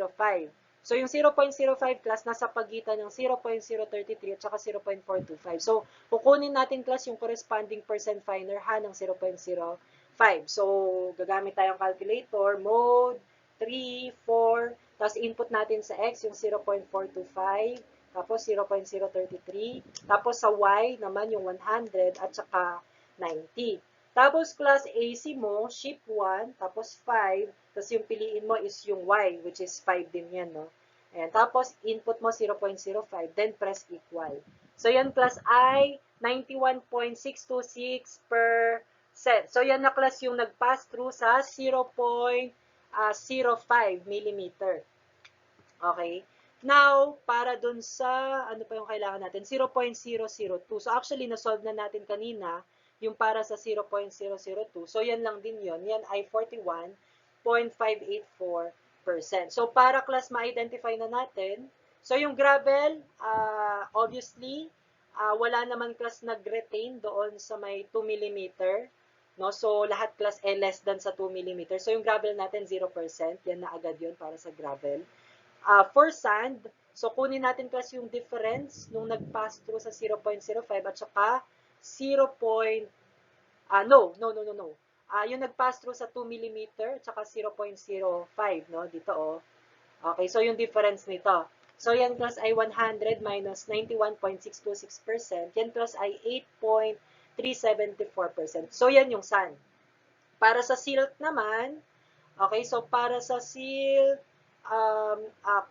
[SPEAKER 1] So, yung 0.05, class, nasa pagitan ng 0.033 at saka 0.425. So, kukunin natin, class, yung corresponding percent finer, ha, ng 0.05. So, gagamit tayong calculator, mode, 3, 4, tapos input natin sa x, yung 0.425, tapos 0.033, tapos sa y naman yung 100 at saka 90. Tapos class AC mo, shift 1, tapos 5, tapos yung piliin mo is yung y, which is 5 din yan, no? Ayan, tapos input mo 0.05, then press equal. So yan class I, 91.626%. So yan na class yung nag-pass through sa 0.05 mm. Okay? Now, para dun sa, ano pa yung kailangan natin? 0.002. So, actually, na-solve na natin kanina yung para sa 0.002. So, yan lang din yon. Yan ay 41.584%. So, para class ma-identify na natin, so yung gravel, obviously, wala naman class nag-retain doon sa may 2 mm. No? So, lahat class less than sa 2 mm. So, yung gravel natin 0%. Yan na agad yun para sa gravel. For sand, so kunin natin class yung difference nung nag-pass through sa 0.05 at saka 0. Yung nag-pass through sa 2 mm at saka 0.05, no? Dito, oh. Okay, so yung difference nito. So, yan class ay 100 minus 91.626%. Yan class ay 8.374%. So, yan yung sand. Para sa silt naman, okay, so para sa silt,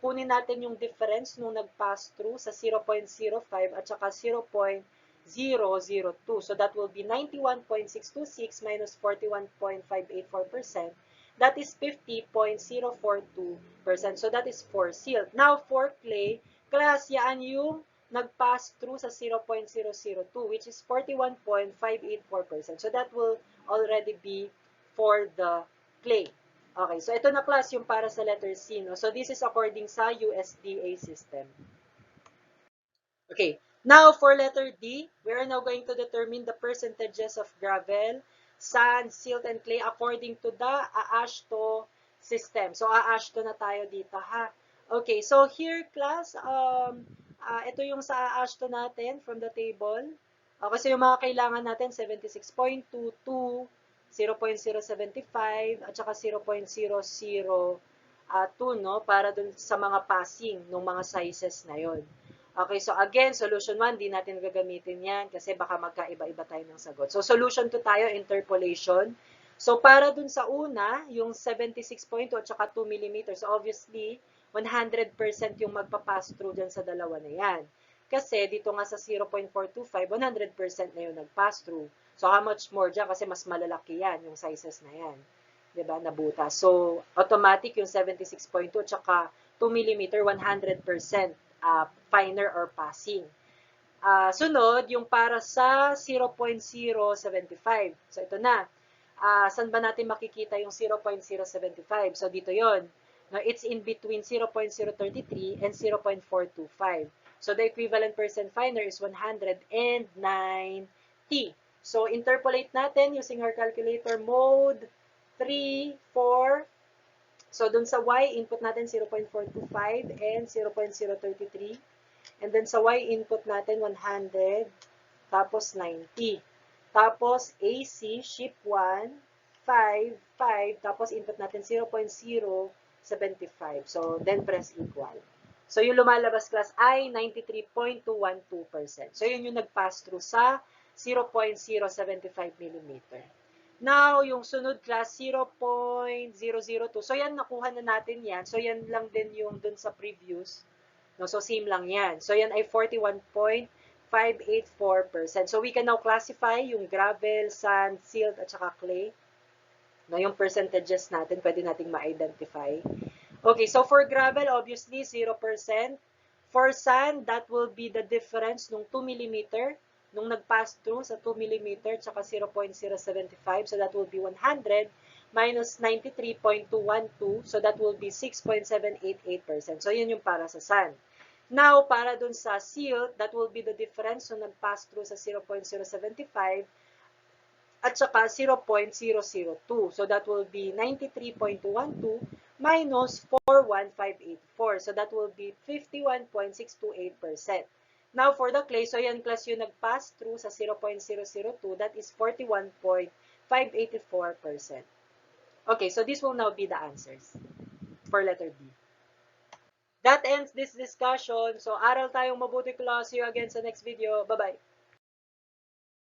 [SPEAKER 1] kunin natin yung difference nung nag-pass through sa 0.05 at saka 0.002. So, that will be 91.626 minus 41.584%. That is 50.042%. So, that is for silt. Now, for clay, class, yan yung nag-pass through sa 0.002, which is 41.584%. So, that will already be for the clay. Okay, so ito na class yung para sa letter C, no? So, this is according sa USDA system. Okay, now for letter D, we are now going to determine the percentages of gravel, sand, silt, and clay according to the Usda system. So, Usda na tayo dito, ha? Okay, so here, class, ito yung sa Usda natin from the table. Kasi yung mga kailangan natin, 76.22, 0.075 at saka 0.002, no, para dun sa mga passing ng mga sizes na yon. Okay, so again, solution 1, di natin gagamitin yan kasi baka magkaiba-iba tayo ng sagot. So, solution 2 tayo, interpolation. So, para dun sa una, yung 76.2 at saka 2 mm, so obviously, 100% yung magpapass through dyan sa dalawa na yan. Kasi dito nga sa 0.425, 100% na yung nag-pass through. So, how much more dyan? Kasi mas malalaki yan, yung sizes na yan. Diba? Nabuta. So, automatic yung 76.2 at saka 2 mm, 100% finer or passing. Sunod, yung para sa 0.075. So, ito na. Saan ba natin makikita yung 0.075? So, dito yon. No, it's in between 0.033 and 0.425. So, the equivalent percent finer is 190. So, interpolate natin using our calculator mode 3, 4. So, dun sa y, input natin 0.425 and 0.033. And then sa y, input natin 100, tapos 90. Tapos AC, ship 1, 5, 5, tapos input natin 0.075. So, then press equal. So, yung lumalabas class ay 93.212%. So, yun yung nag-pass through sa 0.075 mm. Now, yung sunod class, 0.002. So, yan, nakuha na natin yan. So, yan lang din yung dun sa previous. No? So, same lang yan. So, yan ay 41.584%. So, we can now classify yung gravel, sand, silt, at saka clay. No? Yung percentages natin, pwede nating ma-identify. Okay, so for gravel, obviously, 0%. For sand, that will be the difference nung 2 mm, nung nag-pass through sa 2 mm, tsaka 0.075, so that will be 100, minus 93.212, so that will be 6.788%. So, yun yung para sa sand. Now, para dun sa silt, that will be the difference nung nag-pass through sa 0.075, at saka 0.002. So, that will be 93.212 minus 41584. So, that will be 51.628%. Now, for the clay, so yan class yung nag-pass through sa 0.002, that is 41.584%. Okay, so this will now be the answers for letter B. That ends this discussion. So, aral tayong mabuti class. See you again sa next video. Bye-bye.